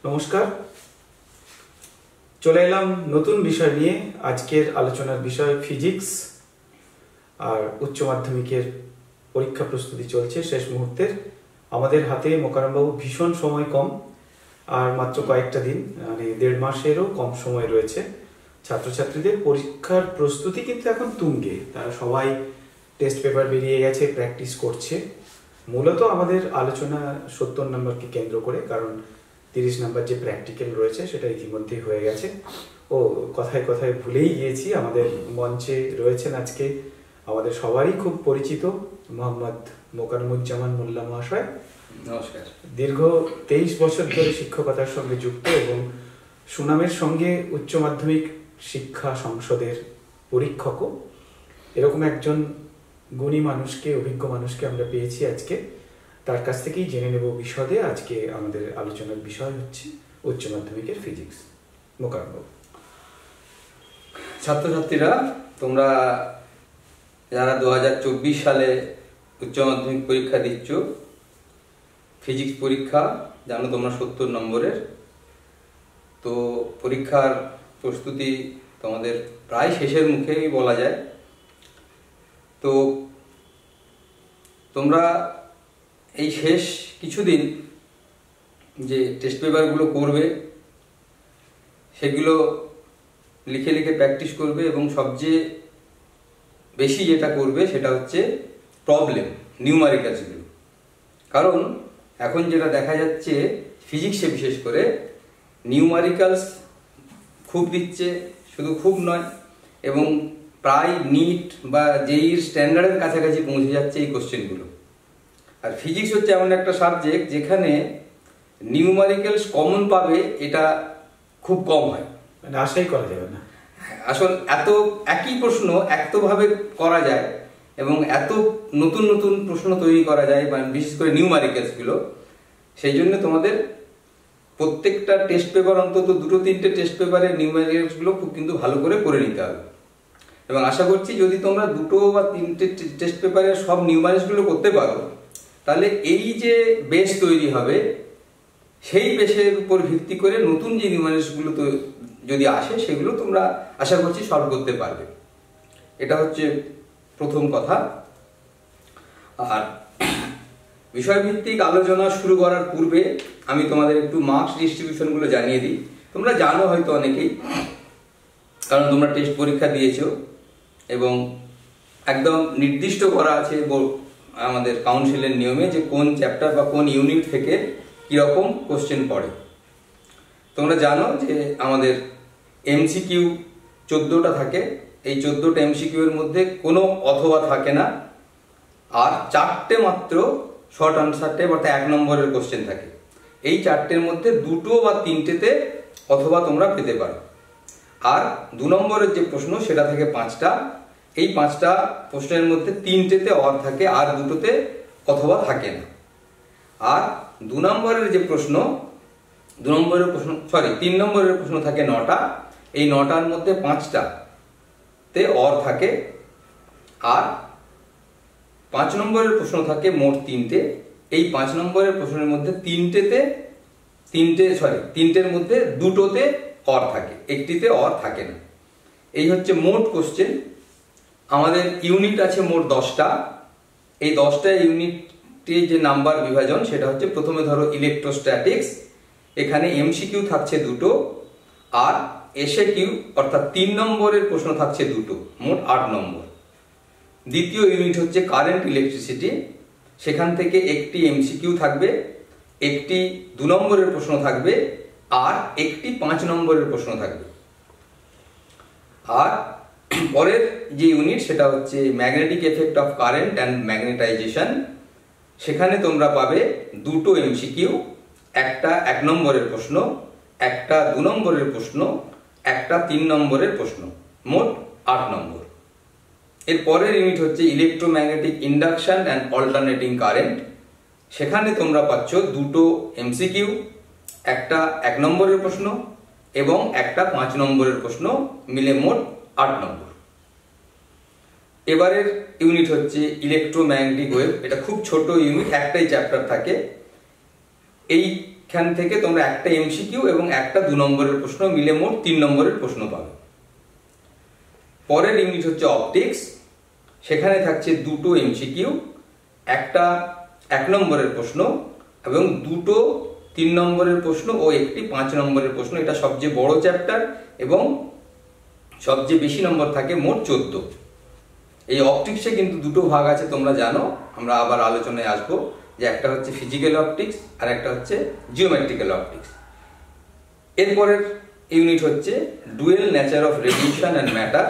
নমস্কার, চলে এলাম নতুন বিষয় নিয়ে। আজকের আলোচনার বিষয় ফিজিক্স। আর উচ্চ মাধ্যমিকের পরীক্ষা প্রস্তুতি চলছে শেষ মুহূর্তের। আমাদের হাতে মোকাররমবাবু ভীষণ সময় কম, আর মাত্র কয়েকটা দিন, মানে 1.5 মাসেরও কম সময় রয়েছে। ছাত্রছাত্রীদের পরীক্ষার প্রস্তুতি কিন্তু এখন তুঙ্গে, তারা সবাই টেস্ট পেপার বেরিয়ে গেছে, প্র্যাকটিস করছে। মূলত আমাদের আলোচনা 70 নম্বরকে কেন্দ্র করে, কারণ 30 নম্বর যে প্র্যাকটিক্যাল রয়েছে সেটা ইতিমধ্যেই হয়ে গেছে। কথায় কথায় ভুলেই গিয়েছি, আমাদের মঞ্চে রয়েছেন আজকে আমাদের সবারই খুব পরিচিত মোহাম্মদ মোকাররমুজ্জামান মোল্লা মহাশয়। নমস্কার। দীর্ঘ 23 বছর ধরে শিক্ষকতার সঙ্গে যুক্ত এবং সুনামের সঙ্গে উচ্চ মাধ্যমিক শিক্ষা সংসদের পরীক্ষকও। এরকম একজন গুণী মানুষকে, অভিজ্ঞ মানুষকে আমরা পেয়েছি আজকে। তার কাছ থেকেই জেনে নেব বিশদে। আজকে আমাদের আলোচনার বিষয় হচ্ছে উচ্চ মাধ্যমিকের ফিজিক্স। মোকাররমবাবু। ছাত্রছাত্রীরা, তোমরা যারা 2024 সালে উচ্চ মাধ্যমিক পরীক্ষা দিচ্ছ, ফিজিক্স পরীক্ষা জানো তোমরা 70 নম্বরের। তো পরীক্ষার প্রস্তুতি তোমাদের প্রায় শেষের মুখেই বলা যায়। তো তোমরা এই শেষ কিছুদিন যে টেস্ট পেপারগুলো করবে সেগুলো লিখে লিখে প্র্যাকটিস করবে, এবং সবচেয়ে বেশি যেটা করবে সেটা হচ্ছে প্রবলেম, নিউমারিক্যালসগুলো। কারণ এখন যেটা দেখা যাচ্ছে ফিজিক্সে বিশেষ করে নিউমারিক্যালস খুব দিচ্ছে, শুধু খুব নয়, এবং প্রায় নিট বা জেইর স্ট্যান্ডার্ডের কাছাকাছি পৌঁছে যাচ্ছে এই কোশ্চেনগুলো। আর ফিজিক্স হচ্ছে এমন একটা সাবজেক্ট যেখানে নিউমারিক্যালস কমন পাবে এটা খুব কম হয়, মানে আশাই করা যাবে না। আসলে এত একই প্রশ্ন এতভাবে করা যায় এবং এত নতুন নতুন প্রশ্ন তৈরি করা যায়, মানে বিশেষ করে নিউমারিক্যালসগুলো। সেই জন্য তোমাদের প্রত্যেকটা টেস্ট পেপার অন্তত 2-3টে টেস্ট পেপারের নিউমারিক্যালসগুলো খুব কিন্তু ভালো করে নিতে হবে। এবং আশা করছি যদি তোমরা 2 বা 3টে টেস্ট পেপারের সব নিউমারিক্যালসগুলো করতে পারো, তাহলে এই যে বেস তৈরি হবে সেই বেসের উপর ভিত্তি করে নতুন যে নিউমারিক্যালসগুলো তো যদি আসে সেগুলো তোমরা আশা করছি সলভ করতে পারবে। এটা হচ্ছে প্রথম কথা। আর বিষয়ভিত্তিক আলোচনা শুরু করার পূর্বে আমি তোমাদের একটু মার্কস ডিস্ট্রিবিউশনগুলো জানিয়ে দিই। তোমরা জানো হয়তো অনেকেই, কারণ তোমরা টেস্ট পরীক্ষা দিয়েছো এবং একদম নির্দিষ্ট করা আছে আমাদের কাউন্সিলের নিয়মে যে কোন চ্যাপ্টার বা কোন ইউনিট থেকে কীরকম কোশ্চেন পড়ে। তোমরা জানো যে আমাদের এমসিকিউ 14টা থাকে। এই 14টা এমসিকিউ এর মধ্যে কোনো অথবা থাকে না, আর 4টে মাত্র শর্ট আনসার টাইপ অর্থাৎ 1 নম্বরের কোশ্চেন থাকে। এই 4টের মধ্যে 2 বা 3টেতে অথবা তোমরা পেতে পারো। আর 2 নম্বরের যে প্রশ্ন সেটা থাকে 5টা। এই 5টা প্রশ্নের মধ্যে 3টেতে অর থাকে, আর 2টোতে অথবা থাকে না। আর 3 নম্বরের প্রশ্ন থাকে 9টা। এই 9টার মধ্যে 5টাতে অর থাকে, আর 5 নম্বরের প্রশ্ন থাকে মোট 3টে। এই 5 নম্বরের প্রশ্নের মধ্যে 3টের মধ্যে 2টোতে অর থাকে, 1টিতে অর থাকে না। এই হচ্ছে মোট কোশ্চেন। আমাদের ইউনিট আছে মোট 10টা। এই 10টা ইউনিটে যে নাম্বার বিভাজন সেটা হচ্ছে, প্রথমে ধরো ইলেকট্রোস্ট্যাটিক্স, এখানে এমসিকিউ থাকছে 2টো, আর এসএকিউ অর্থাৎ 3 নম্বরের প্রশ্ন থাকছে 2টো, মোট 8 নম্বর। দ্বিতীয় ইউনিট হচ্ছে কারেন্ট ইলেকট্রিসিটি, সেখান থেকে একটি এমসিকিউ থাকবে, একটি 2 নম্বরের প্রশ্ন থাকবে, আর একটি 5 নম্বরের প্রশ্ন থাকবে। আর পরের যে ইউনিট সেটা হচ্ছে magnetic effect of current and magnetisation. সেখানে তোমরা পাবে 2টো এমসিকিউ, একটা 1 নম্বরের প্রশ্ন, একটা 2 নম্বরের প্রশ্ন, একটা 3 নম্বরের প্রশ্ন, মোট 8 নম্বর। এর পরের ইউনিট হচ্ছে electromagnetic induction and alternating current. সেখানে তোমরা পাচ্ছ 2টো এমসিকিউ, একটা 1 নম্বরের প্রশ্ন এবং একটা 5 নম্বরের প্রশ্ন, মিলে মোট 8 নম্বর। এবারের ইউনিট হচ্ছে ইলেকট্রোম্যাগনেটিক ওয়েভ। এটা খুব ছোট ইউনিট, একটাই চ্যাপ্টার থাকে। এই এইখান থেকে তোমরা একটা এমসিকিউ এবং একটা 2 নম্বরের প্রশ্ন মিলে মোট 3 নম্বরের প্রশ্ন পাবে। পরের ইউনিট হচ্ছে অপটিক্স, সেখানে থাকছে দুটো এমসিকিউ, একটা 1 নম্বরের প্রশ্ন এবং দুটো 3 নম্বরের প্রশ্ন ও একটি 5 নম্বরের প্রশ্ন। এটা সবচেয়ে বড় চ্যাপ্টার এবং সবচেয়ে বেশি নম্বর থাকে, মোট 14। এই অপটিক্সে কিন্তু দুটো ভাগ আছে, তোমরা জানো, আমরা আবার আলোচনায় আসবো, যে একটা হচ্ছে ফিজিক্যাল অপটিক্স আর একটা হচ্ছে জিওমেট্রিক্যাল অপটিক্স। এরপরের ইউনিট হচ্ছে dual nature of radiation and matter,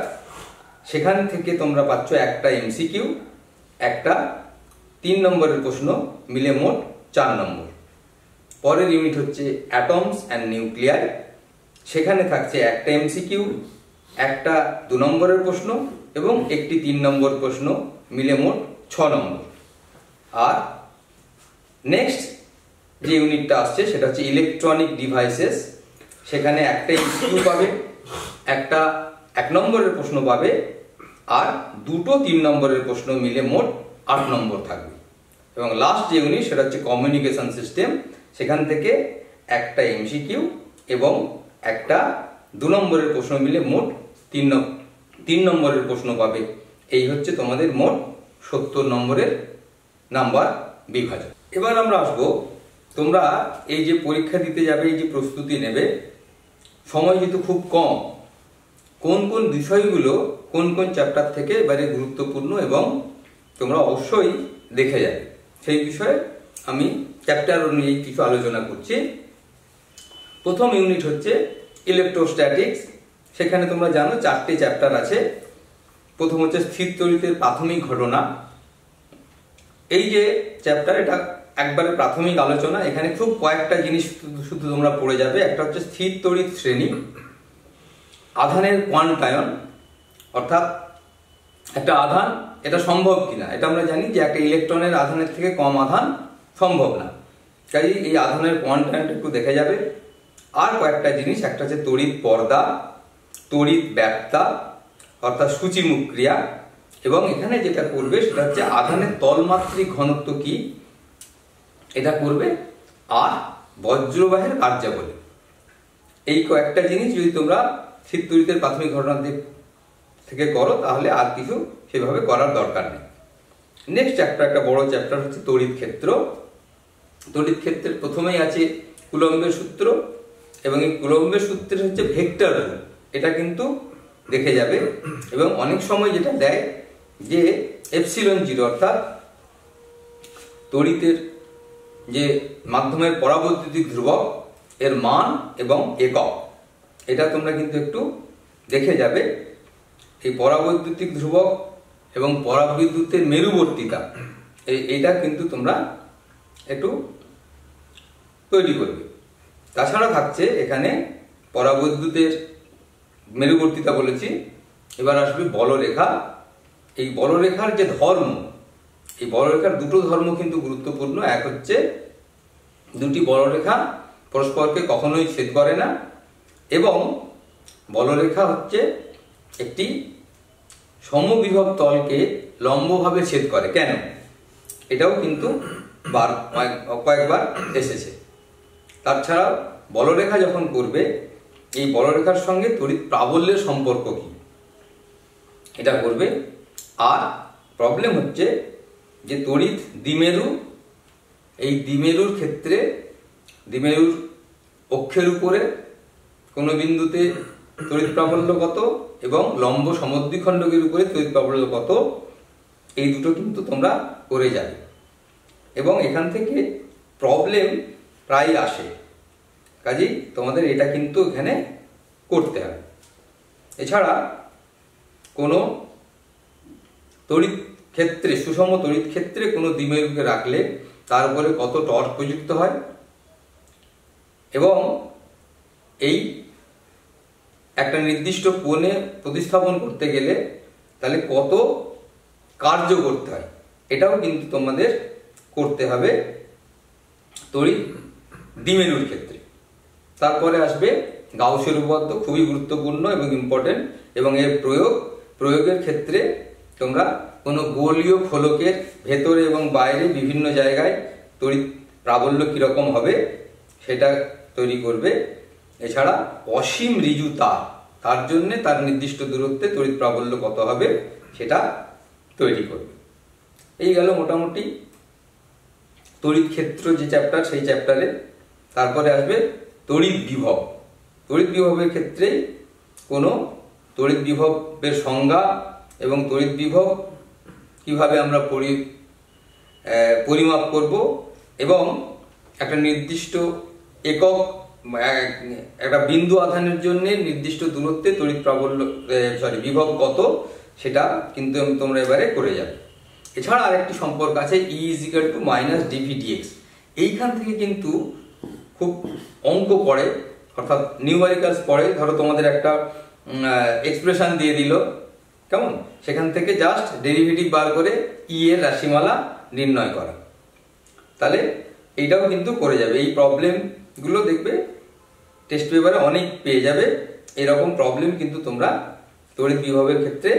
সেখান থেকে তোমরা পাচ্ছ একটা এমসিকিউ, একটা 3 নম্বরের প্রশ্ন মিলে মোট 4 নম্বর। পরের ইউনিট হচ্ছে অ্যাটমস অ্যান্ড নিউক্লিয়ার, সেখানে থাকছে একটা এমসিকিউ, একটা 2 নম্বরের প্রশ্ন এবং একটি 3 নম্বর প্রশ্ন মিলে মোট 6 নম্বর। আর নেক্সট যে ইউনিটটা আসছে সেটা হচ্ছে ইলেকট্রনিক ডিভাইসেস, সেখানে একটা এমসিকিউ পাবে, একটা 1 নম্বরের প্রশ্ন পাবে আর দুটো 3 নম্বরের প্রশ্ন মিলে মোট 8 নম্বর থাকবে। এবং লাস্ট যে ইউনিট সেটা হচ্ছে কমিউনিকেশন সিস্টেম, সেখান থেকে একটা এমসিকিউ এবং একটা 2 নম্বরের প্রশ্ন মিলে মোট 3 নম্বরের প্রশ্ন পাবে। এই হচ্ছে তোমাদের মোট 70 নম্বরের নাম্বার বিভাজন। এবার আমরা আসবো, তোমরা এই যে পরীক্ষা দিতে যাবে, এই যে প্রস্তুতি নেবে, সময় যেহেতু খুব কম, কোন কোন বিষয়গুলো কোন কোন চ্যাপ্টার থেকে এবারে গুরুত্বপূর্ণ এবং তোমরা অবশ্যই দেখে যাবে, সেই বিষয়ে আমি চ্যাপ্টার অনুযায়ী কিছু আলোচনা করছি। প্রথম ইউনিট হচ্ছে ইলেকট্রোস্ট্যাটিক্স, সেখানে তোমরা জানো 4টে চ্যাপ্টার আছে। প্রথম হচ্ছে স্থির তড়িতের প্রাথমিক ঘটনা। এই যে চ্যাপ্টার, এটা একবারে প্রাথমিক আলোচনা, এখানে খুব কয়েকটা জিনিস শুধু তোমরা পড়ে যাবে। একটা হচ্ছে স্থির তড়িৎ শ্রেণী, আধানের কোয়ান্টায়ন, অর্থাৎ একটা আধান এটা সম্ভব কিনা, এটা আমরা জানি যে একটা ইলেকট্রনের আধানের থেকে কম আধান সম্ভব না, কাজে এই আধানের কোয়ান্টায়নটা একটু দেখে যাবে। আর কয়েকটা জিনিস, একটা হচ্ছে তড়িৎ পর্দা, তড়িৎ ব্যাপ্তা অর্থাৎ সূচিমুখ ক্রিয়া, এবং এখানে যেটা করবে সেটা হচ্ছে আধানের তলমাত্রিক ঘনত্ব কি, এটা করবে, আর বজ্রবাহের কার্যাবলী। এই কয়েকটা জিনিস যদি তোমরা স্থির তড়িতের প্রাথমিক ঘটনা থেকে করো তাহলে আর কিছু সেভাবে করার দরকার নেই। নেক্সট চ্যাপ্টার, একটা বড় চ্যাপ্টার হচ্ছে তড়িৎ ক্ষেত্র। তড়িৎ ক্ষেত্রের প্রথমেই আছে কুলম্বের সূত্র, এবং এই কুলম্বের সূত্রের হচ্ছে ভেক্টর রূপ, এটা কিন্তু দেখে যাবে। এবং অনেক সময় যেটা দেয় যে ε0 অর্থাৎ তড়িতের যে মাধ্যমের পরাবৈদ্যুতিক ধ্রুবক এর মান এবং একক, এটা তোমরা কিন্তু একটু দেখে যাবে। এই পরাবৈদ্যুতিক ধ্রুবক এবং পরাবিদ্যুতের মেরুবর্তিতা, এইটা কিন্তু তোমরা একটু তৈরি করবে। তাছাড়া থাকছে এখানে পরাবৈদ্যুতের মেরুবর্তিতা বলেছি, এবার আসবে বলরেখা। এই বলরেখার যে ধর্ম, এই বলরেখার দুটো ধর্ম কিন্তু গুরুত্বপূর্ণ। এক হচ্ছে দুটি বলরেখা পরস্পরকে কখনোই ছেদ করে না, এবং বলরেখা হচ্ছে একটি সমবিভব তলকে লম্বভাবে ছেদ করে। কেন? এটাও কিন্তু কয়েকবার এসেছে। তাছাড়া বলরেখা যখন করবে, এই বলরেখার সঙ্গে তড়িৎ প্রাবল্যের সম্পর্ক কি, এটা করবে। আর প্রবলেম হচ্ছে যে তড়িৎ দ্বিমেরু, এই দ্বিমেরুর ক্ষেত্রে দ্বিমেরুর অক্ষের উপরে কোনো বিন্দুতে তড়িৎ প্রাবল্য কত এবং লম্ব সমদ্বিখণ্ডকের উপরে তড়িৎ প্রাবল্য কত, এই দুটো কিন্তু তোমরা করে যাবে। এবং এখান থেকে প্রবলেম প্রায় আসে, কাজেই তোমাদের এটা কিন্তু এখানে করতে হবে। এছাড়া কোনো তড়িৎ ক্ষেত্রে, সুষম তড়িৎ ক্ষেত্রে কোনো দ্বিমেরুকে রাখলে তার উপরে কত টর্ক প্রযুক্ত হয়, এবং এই একটা নির্দিষ্ট কোণে প্রতিস্থাপন করতে গেলে তাহলে কত কার্য করতে হয়, এটাও কিন্তু তোমাদের করতে হবে তড়িৎ দ্বিমেরুর ক্ষেত্রে। তারপরে আসবে গাউসের উপপাদ্য, খুবই গুরুত্বপূর্ণ এবং ইম্পর্টেন্ট, এবং এর প্রয়োগের ক্ষেত্রে তোমরা কোনো গোলীয় ফলকের ভেতরে এবং বাইরে বিভিন্ন জায়গায় তড়িৎ প্রাবল্য কিরকম হবে সেটা তৈরি করবে। এছাড়া অসীম ঋজু তার জন্য তার নির্দিষ্ট দূরত্বে তড়িৎ প্রাবল্য কত হবে সেটা তৈরি করবে। এই গেল মোটামুটি তড়িৎ ক্ষেত্র যে চ্যাপ্টার, সেই চ্যাপ্টারে। তারপরে আসবে তড়িৎ বিভব। তড়িৎ বিভবের ক্ষেত্রে কোনো তড়িৎ বিভবের সংজ্ঞা এবং তড়িৎ বিভব কিভাবে আমরা পরিমাপ করব এবং একটা নির্দিষ্ট একক একটা বিন্দু আধানের জন্য নির্দিষ্ট দূরত্বে তড়িৎ প্রাবল্য বিভব কত সেটা কিন্তু তোমরা এবারে করে যাবে। এছাড়া আরেকটি সম্পর্ক আছে E - dV/dx। এইখান থেকে কিন্তু খুব অঙ্ক পড়ে, অর্থাৎ নিউমেরিক্যালস পড়ে। ধরো তোমাদের একটা এক্সপ্রেশন দিয়ে দিল, কেমন, সেখান থেকে জাস্ট ডেরিভেটিভ বার করে E এর রাশিমালা নির্ণয় করা। তাহলে এইটাও কিন্তু করে যাবে। এই প্রবলেমগুলো দেখবে টেস্ট পেপারে অনেক পেয়ে যাবে। এরকম প্রবলেম কিন্তু তোমরা তড়িৎ বিভবের ক্ষেত্রে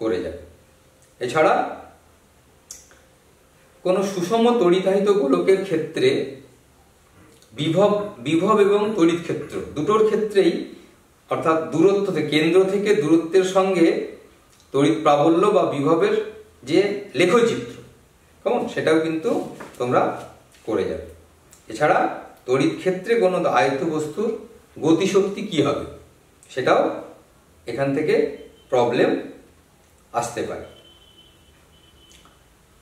করে যাবে। এছাড়া কোনো সুষম তড়িতাহিত গোলকের ক্ষেত্রে বিভব এবং তড়িৎ ক্ষেত্র দুটোর ক্ষেত্রেই, অর্থাৎ দূরত্ব থেকে, কেন্দ্র থেকে দূরত্বের সঙ্গে তড়িৎ প্রাবল্য বা বিভবের যে লেখচিত্র, কেমন, সেটাও কিন্তু তোমরা করে যাবে। এছাড়া তড়িৎ ক্ষেত্রে কোনো আয়ত বস্তুর গতিশক্তি কি হবে সেটাও এখান থেকে প্রবলেম আসতে পারে।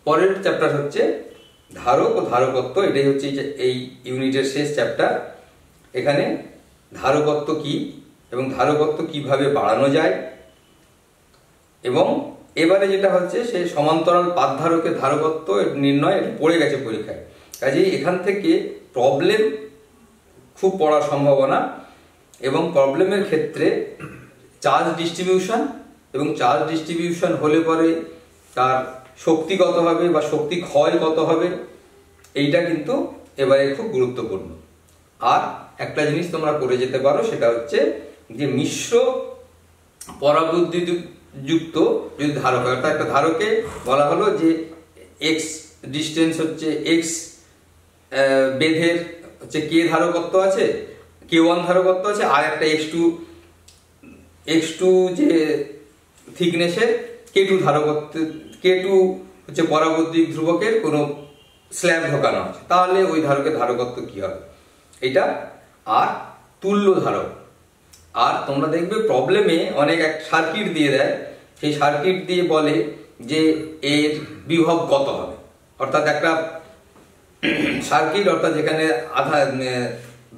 পরের চ্যাপ্টার হচ্ছে ধারক ও ধারকত্ব। এটাই হচ্ছে এই ইউনিটের শেষ চ্যাপ্টার। এখানে ধারকত্ব কি এবং ধারকত্ব কিভাবে বাড়ানো যায়, এবং এবারে যেটা হচ্ছে সে সমান্তরাল পাতধারকের ধারকত্ব নির্ণয়, এটা পড়ে গেছে পরীক্ষায়। কাজেই এখান থেকে প্রবলেম খুব পড়ার সম্ভাবনা, এবং প্রবলেমের ক্ষেত্রে চার্জ ডিস্ট্রিবিউশন এবং চার্জ ডিস্ট্রিবিউশন হলে পরে তার শক্তি কত হবে বা শক্তি ক্ষয় কত হবে, এইটা কিন্তু এবারে খুব গুরুত্বপূর্ণ। আর একটা জিনিস তোমরা করে যেতে পারো, সেটা হচ্ছে যে মিশ্র পরাবৈদ্যুতিক যদি ধারক হয়, অর্থাৎ একটা ধারকে বলা হলো যে এক্স ডিস্টেন্স হচ্ছে এক্স বেধের হচ্ছে কে ধারকত্ব আছে, K1 ধারকত্ব আছে, আর একটা x2 যে থিকনেসের K2 ধারকত্ব, K2 হচ্ছে পরাবৈদ্যুতিক ধ্রুবকের কোনো স্ল্যাব ঢোকানো আছে, তাহলে ওই ধারকের ধারকত্ব কি হবে এটা। আর তুল্য ধারক, আর তোমরা দেখবে প্রবলেমে অনেক এক সার্কিট দিয়ে দেয়, সেই সার্কিট দিয়ে বলে যে এর বিভব কত হবে, অর্থাৎ একটা সার্কিট, অর্থাৎ যেখানে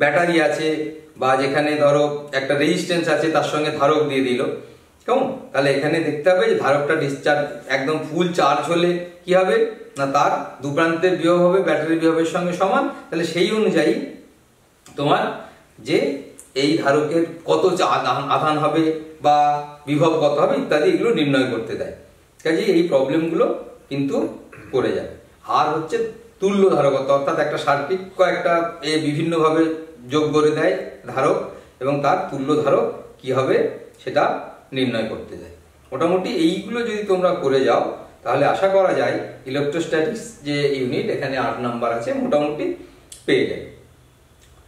ব্যাটারি আছে বা যেখানে ধরো একটা রেজিস্ট্যান্স আছে, তার সঙ্গে ধারক দিয়ে দিল, কেমন, তাহলে এখানে দেখতে হবে যে ধারকটা ডিসচার্জ একদম ফুল চার্জ হলে কি হবে না, তার দু প্রান্তের বিভব হবে ব্যাটারির বিভবের সঙ্গে সমান। তাহলে সেই অনুযায়ী তোমার যে এই ধারকের কত আধান হবে বা বিভব কত হবে ইত্যাদি, এগুলো নির্ণয় করতে দেয়। কাজে এই প্রবলেমগুলো কিন্তু করে যাবে। আর হচ্ছে তুল্য ধারকত্ব, অর্থাৎ একটা সার্কিট কয়েকটা বিভিন্নভাবে যোগ করে দেয় ধারক, এবং তার তুল্য ধারক কি হবে সেটা নির্ণয় করতে যায়। মোটামুটি এইগুলো যদি তোমরা করে যাও তাহলে আশা করা যায় ইলেকট্রোস্ট্যাটিক্স যে ইউনিট, এখানে 8 নাম্বার আছে, মোটামুটি পেয়ে যাবে।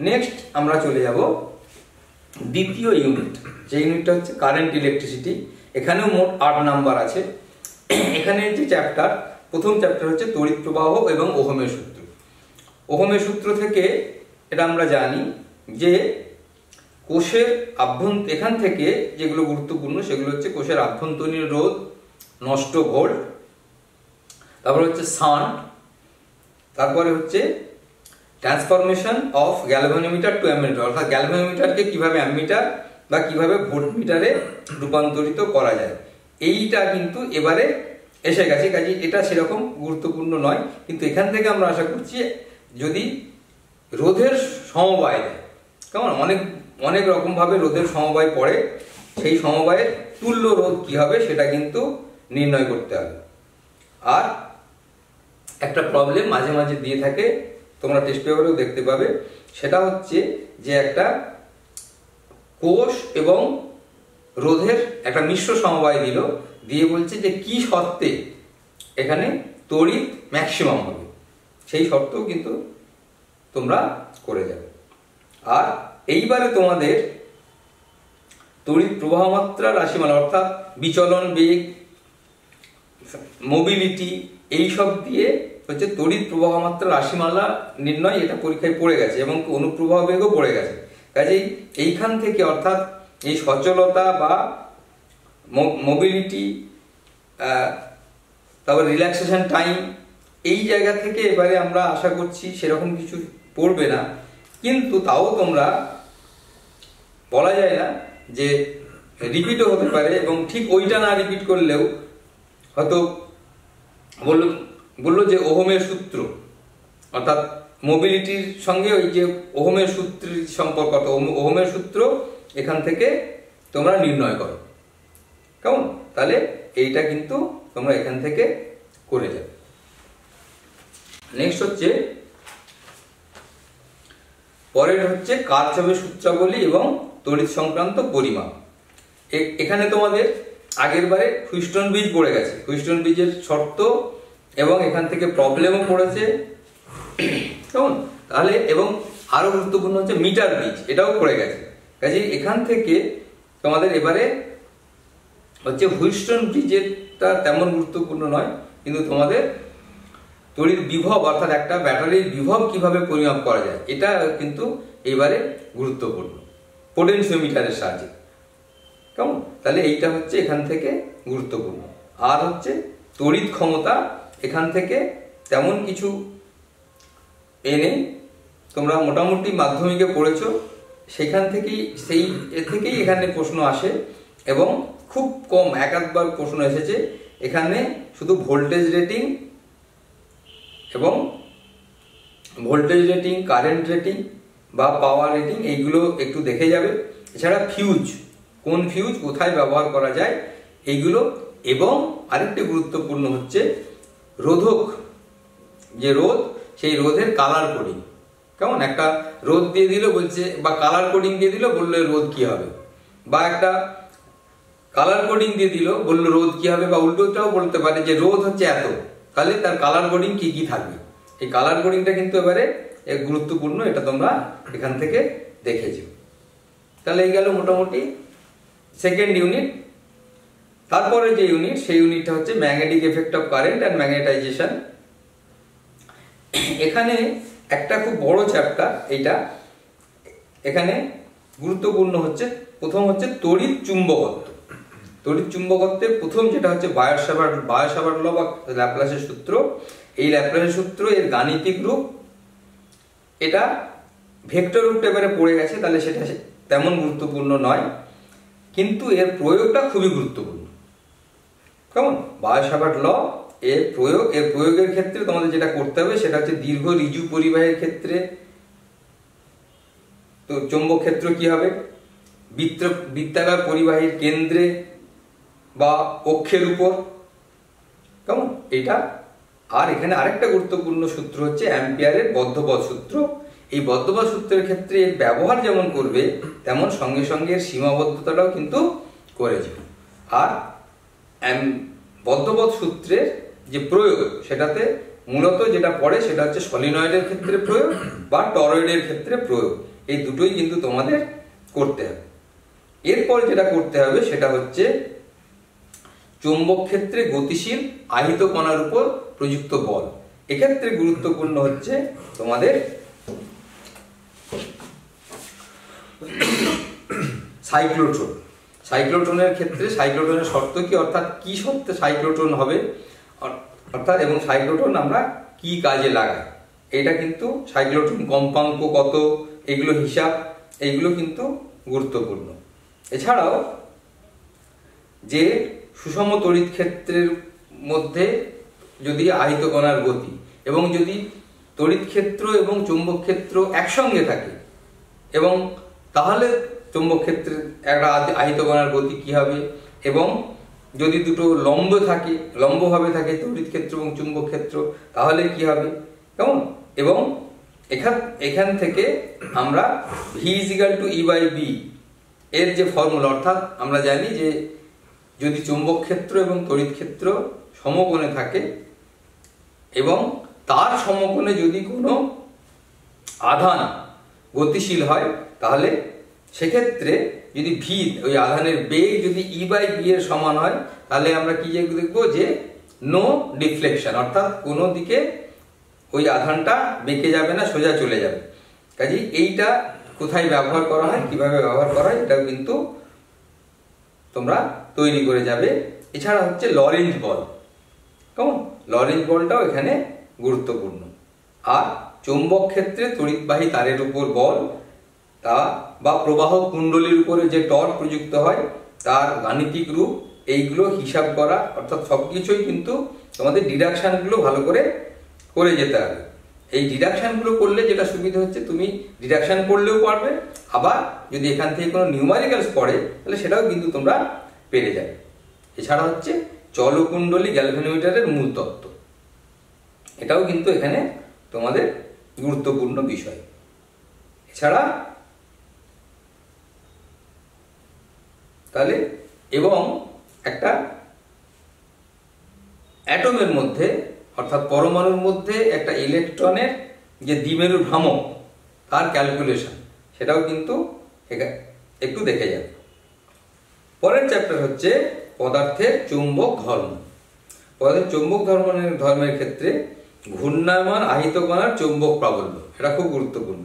নেক্সট আমরা চলে যাব দ্বিতীয় ইউনিট, যে ইউনিটটা হচ্ছে কারেন্ট ইলেকট্রিসিটি। এখানেও মোট 8 নাম্বার আছে। এখানে যে চ্যাপ্টার, প্রথম চ্যাপ্টার হচ্ছে তড়িৎ প্রবাহ এবং ওহমের সূত্র। ওহমের সূত্র থেকে এটা আমরা জানি যে কোষের এখান থেকে যেগুলো গুরুত্বপূর্ণ সেগুলো হচ্ছে কোষের আভ্যন্তরীণ রোধ, নষ্ট ভোল্ট, তারপরে হচ্ছে শান্ট, তারপরে হচ্ছে transformation of galvanometer to ammeter, অর্থাৎ গ্যালভানোমিটারকে কিভাবে অ্যামিটার বা কিভাবে ভোল্টমিটারে রূপান্তরিত করা যায়। এইটা কিন্তু এবারে এসে গেছে, কাজে এটা সেরকম গুরুত্বপূর্ণ নয়, কিন্তু এখান থেকে আমরা আশা করছি যদি রোধের সমবায় দেয়, কেমন, অনেক রকম ভাবে রোধের সমবায় পড়ে, সেই সমবায়ের তুল্য রোধ কি হবে সেটা কিন্তু নির্ণয় করতে হবে। আর একটা প্রবলেম মাঝে মাঝে দিয়ে থাকে, তোমরা টেস্ট পেপারেও দেখতে পাবে, সেটা হচ্ছে যে একটা কোষ এবং রোধের একটা মিশ্র সমবায় দিয়ে বলছে যে কি শর্তে এখানে তড়িৎ ম্যাক্সিমাম হবে, সেই শর্তও কিন্তু তোমরা করে যাবে। আর এইবারে তোমাদের তড়িৎ প্রবাহ মাত্রা রাশিমালা অর্থাৎ বিচলন বেগ, মোবিলিটি, এইসব দিয়ে হচ্ছে তড়িৎ প্রবাহ মাত্রা রাশিমালা নির্ণয়, এটা পরীক্ষায় পড়ে গেছে এবং অনুপ্রবাহ বেগও পড়ে গেছে। কাজেই এইখান থেকে অর্থাৎ এই সচলতা বা মোবিলিটি, তারপর রিল্যাক্সেশন টাইম, এই জায়গা থেকে এবারে আমরা আশা করছি সেরকম কিছু পড়বে না, কিন্তু তাও তোমরা বলা যায় না যে রিপিটও হতে পারে, এবং ঠিক ওইটা না রিপিট করলেও হয়তো বললো যে ওহমের সূত্র, অর্থাৎ মোবিলিটির সঙ্গে ওই যে ওহমের সূত্রের সম্পর্ক, ওহমের সূত্র এখান থেকে তোমরা নির্ণয় করো, কেমন? তাহলে এইটা কিন্তু তোমরা এখান থেকে করে যাবে। নেক্সট হচ্ছে পরের হচ্ছে কারশফের সূত্রাবলী এবং তড়িৎ সংক্রান্ত পরিমাপ। এখানে তোমাদের আগের বারে হুইস্টন ব্রিজ পড়ে গেছে, হুইস্টন ব্রিজের শর্ত এবং এখান থেকে প্রবলেমও পড়েছে, কেমন? তাহলে এবং আরো গুরুত্বপূর্ণ হচ্ছে মিটার ব্রিজ, এটাও পড়ে গেছে। কাজে এখান থেকে তোমাদের এবারে হচ্ছে হুইস্টন ব্রিজেরটা তেমন গুরুত্বপূর্ণ নয়, কিন্তু তোমাদের তড়িৎ বিভব অর্থাৎ একটা ব্যাটারির বিভব কিভাবে পরিমাপ করা যায় এটা কিন্তু এবারে গুরুত্বপূর্ণ পোটেনশিওমিটারের সাহায্যে, কেমন? তাহলে এইটা হচ্ছে এখান থেকে গুরুত্বপূর্ণ। আর হচ্ছে তড়িৎ ক্ষমতা, এখান থেকে তেমন কিছু এনে তোমরা মোটামুটি মাধ্যমিকে পড়েছো, সেখান থেকেই থেকেই এখানে প্রশ্ন আসে এবং খুব কম এক আধবার প্রশ্ন এসেছে। এখানে শুধু ভোল্টেজ রেটিং এবং ভোল্টেজ রেটিং, কারেন্ট রেটিং বা পাওয়ার রেটিং এইগুলো একটু দেখে যাবে। এছাড়া ফিউজ, কোন ফিউজ কোথায় ব্যবহার করা যায় এইগুলো, এবং আরেকটি গুরুত্বপূর্ণ হচ্ছে রোধক, যে রোধ সেই রোধের কালার কোডিং, কেমন? একটা রোধ দিয়ে দিল বলছে, বা কালার কোডিং দিয়ে দিল বললো রোধ কি হবে, বা একটা কালার কোডিং দিয়ে দিল বললো রোধ কি হবে, বা উল্টোটাও বলতে পারে যে রোধ হচ্ছে এত, তাহলে তার কালার কোডিং কি কি থাকবে। এই কালার কোডিংটা কিন্তু এবারে গুরুত্বপূর্ণ, এটা তোমরা এখান থেকে দেখেছো। তাহলে এই গেল মোটামুটি সেকেন্ড ইউনিট। তারপরে যে ইউনিট, সেই ইউনিটটা হচ্ছে magnetic effect of current and magnetisation. এখানে একটা খুব বড় চ্যাপ্টার এইটা। এখানে গুরুত্বপূর্ণ হচ্ছে প্রথম হচ্ছে তড়িৎ চুম্বকত্ব। তড়িৎ চুম্বকত্বের প্রথম যেটা হচ্ছে বায়োসাভার্ট ল বা ল্যাপ্লাসের সূত্র। এই ল্যাপ্লাসের সূত্র এর গাণিতিক রূপ, এটা ভেক্টর রূপটা এবারে পড়ে গেছে, তাহলে সেটা তেমন গুরুত্বপূর্ণ নয়, কিন্তু এর প্রয়োগটা খুবই গুরুত্বপূর্ণ, কেমন? বায়োসাভার্ট ল এর প্রয়োগের ক্ষেত্রে তোমাদের যেটা করতে হবে সেটা হচ্ছে দীর্ঘ ঋজু পরিবাহের ক্ষেত্রে তো চৌম্বক ক্ষেত্র কি হবে, বৃত্তাকার পরিবাহীর কেন্দ্রে বা অক্ষের উপর, কেমন? এটা। আর এখানে আরেকটা গুরুত্বপূর্ণ সূত্র হচ্ছে অ্যাম্পিয়ারের বদ্ধপদ সূত্র। এই বদ্ধপদ সূত্রের ক্ষেত্রে এর ব্যবহার যেমন করবে তেমন সঙ্গে সঙ্গে এর সীমাবদ্ধতাটাও কিন্তু করে যাবে। আর বদ্ধপদ সূত্রের যে প্রয়োগ, সেটাতে মূলত যেটা পড়ে সেটা হচ্ছে সলিনয়েডের ক্ষেত্রে প্রয়োগ বা টরয়েডের ক্ষেত্রে প্রয়োগ, এই দুটোই কিন্তু তোমাদের করতে হবে। এরপর যেটা করতে হবে সেটা হচ্ছে চৌম্বক ক্ষেত্রে গতিশীল আহিত কণার উপর প্রযুক্ত বল। এক্ষেত্রে গুরুত্বপূর্ণ হচ্ছে তোমাদের সাইক্লোট্রন। সাইক্লোট্রনের ক্ষেত্রে সাইক্লোট্রনের শর্ত কি, অর্থাৎ কি শর্তে সাইক্লোট্রন হবে, অর্থাৎ এবং সাইক্লোট্রন আমরা কি কাজে লাগাই, এটা কিন্তু সাইক্লোট্রন কম্পাঙ্ক কত, এগুলো হিসাব, এইগুলো কিন্তু গুরুত্বপূর্ণ। এছাড়াও যে সুষম তড়িৎ ক্ষেত্রের মধ্যে যদি আহিত কণার গতি এবং যদি তড়িৎ ক্ষেত্র এবং চৌম্বক ক্ষেত্র একসঙ্গে থাকে, এবং তাহলে চৌম্বক ক্ষেত্রে একটা আহিত কণার গতি কি হবে, এবং যদি দুটো লম্বভাবে থাকে তড়িৎ ক্ষেত্র এবং চুম্বক ক্ষেত্র, তাহলে কি হবে, কেমন? এবং এখান থেকে আমরা V=E/B এর যে ফর্মুলা, অর্থাৎ আমরা জানি যে যদি চৌম্বক ক্ষেত্র এবং তড়িৎ ক্ষেত্র সমকোণে থাকে এবং তার সমকোণে যদি কোনো আধান গতিশীল হয়, তাহলে সেক্ষেত্রে যদি ভি ওই আধানের বেগ যদি E/B এর সমান হয়, তাহলে আমরা কি দেখবো যে নো ডিফ্লেকশন, অর্থাৎ কোনো দিকে ওই আধানটা বেঁকে যাবে না, সোজা চলে যাবে। কাজে এইটা কোথায় ব্যবহার করা হয়, কিভাবে ব্যবহার করা হয়, এটাও কিন্তু তোমরা তৈরি করে যাবে। এছাড়া হচ্ছে লরেঞ্জ বল, কেমন, লরেঞ্জ বলটাও এখানে গুরুত্বপূর্ণ। আর চৌম্বক ক্ষেত্রে তড়িৎবাহী তারের উপর বল তা বা প্রবাহ কুণ্ডলীর উপরে যে টর্ক প্রযুক্ত হয় তার গাণিতিক রূপ, এইগুলো হিসাব করা, অর্থাৎ সবকিছুই কিন্তু তোমাদের ডিডাকশনগুলো ভালো করে করে যেতে হবে। এই ডিডাকশনগুলো করলে যেটা সুবিধা হচ্ছে, তুমি ডিডাকশন করলেও পারবে, আবার যদি এখান থেকে কোনো নিউমারিক্যালস পড়ে তাহলে সেটাও কিন্তু তোমরা পেরে যাবে। এছাড়া হচ্ছে চলকুণ্ডলী গ্যালভানোমিটারের মূল তত্ত্ব, এটাও কিন্তু এখানে তোমাদের গুরুত্বপূর্ণ বিষয়। এছাড়া তাহলে এবং একটা অ্যাটমের মধ্যে অর্থাৎ পরমাণুর মধ্যে একটা ইলেকট্রনের যে দ্বিমেরু ভ্রামক তার ক্যালকুলেশন, সেটাও কিন্তু একটু দেখে যাবে। পরের চ্যাপ্টার হচ্ছে পদার্থের চুম্বক ধর্ম। পদার্থের চুম্বক ধর্মের ক্ষেত্রে ঘূর্ণায়মান আহিত কণার চুম্বক প্রাবল্য, এটা খুব গুরুত্বপূর্ণ।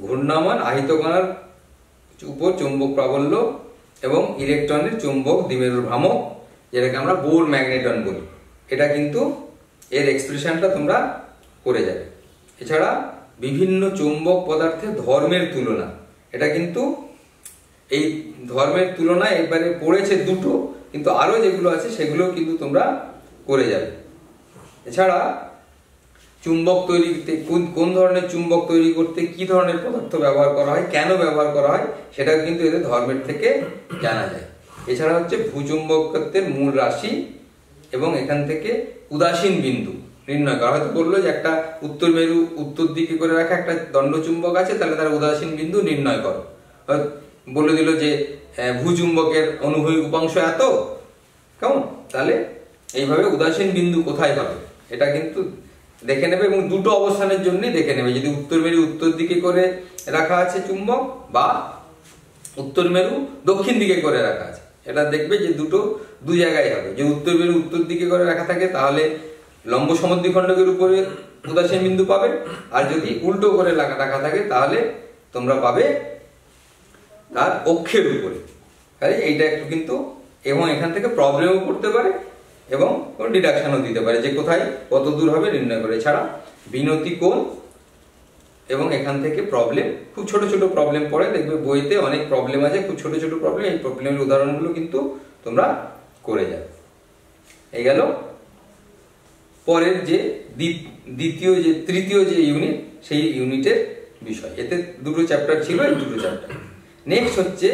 ঘূর্ণায়মান আহিত কণার উপর চুম্বক প্রাবল্য এবং ইলেকট্রনের চুম্বক দ্বিমেরু ভ্রামক, যেটাকে আমরা বোর ম্যাগনেটন বলি, এটা কিন্তু এর এক্সপ্রেশনটা তোমরা করে যাবে। এছাড়া বিভিন্ন চুম্বক পদার্থের ধর্মের তুলনা, এটা কিন্তু এই ধর্মের তুলনায় একবারে পড়েছে দুটো, কিন্তু আরো যেগুলো আছে সেগুলো কিন্তু তোমরা করে যাবে। এছাড়া চুম্বক তৈরিতে কোন ধরনের চুম্বক তৈরি করতে কি ধরনের পদার্থ ব্যবহার করা হয়, কেন ব্যবহার করা হয়, সেটাও কিন্তু এদের ধর্মের থেকে জানা যায়। এছাড়া হচ্ছে ভূচুম্বকত্বের মূল রাশি এবং এখান থেকে উদাসীন বিন্দু নির্ণয় করা। হয়তো বললো যে একটা উত্তর মেরু উত্তর দিকে করে রাখা একটা দণ্ডচুম্বক আছে, তাহলে তার উদাসীন বিন্দু নির্ণয় করো। বলে দিল যে ভূচুম্বকের অনুভূমিক উপাংশ এত, কেমন, তাহলে এইভাবে উদাসীন বিন্দু কোথায় হবে এটা কিন্তু দেখে নেবে, এবং দুটো অবস্থানের জন্যই দেখে নেবে। যদি উত্তর মেরু উত্তর দিকে করে রাখা আছে চুম্বক, বা উত্তর মেরু দক্ষিণ দিকে করে রাখা আছে, এটা দেখবে যে দু জায়গায় হবে। যে উত্তর মেরু উত্তর দিকে করে রাখা থাকে তাহলে লম্ব সমদ্বিখণ্ডকের উপরে উদাসীন বিন্দু পাবে, আর যদি উল্টো করে রাখা থাকে তাহলে তোমরা পাবে তার অক্ষের উপরে। তাই এইটা একটু কিন্তু, এবং এখান থেকে প্রবলেমও করতে পারে এবং কোন ডিডাকশনও দিতে পারে যে কোথায় কত দূর হবে নির্ণয় করে। এছাড়া বিনতি কোণ, এবং এখান থেকে প্রবলেম, খুব ছোট ছোট প্রবলেম পড়ে, দেখবে বইতে অনেক প্রবলেম আছে, খুব ছোট ছোট প্রবলেম। এই প্রবলেমের উদাহরণগুলো কিন্তু তোমরা করে যাবে। এই গেল পরের যে তৃতীয় যে ইউনিট, সেই ইউনিটের বিষয়। এতে দুটো চ্যাপ্টার ছিল, এই দুটো চ্যাপ্টার। নেক্সট হচ্ছে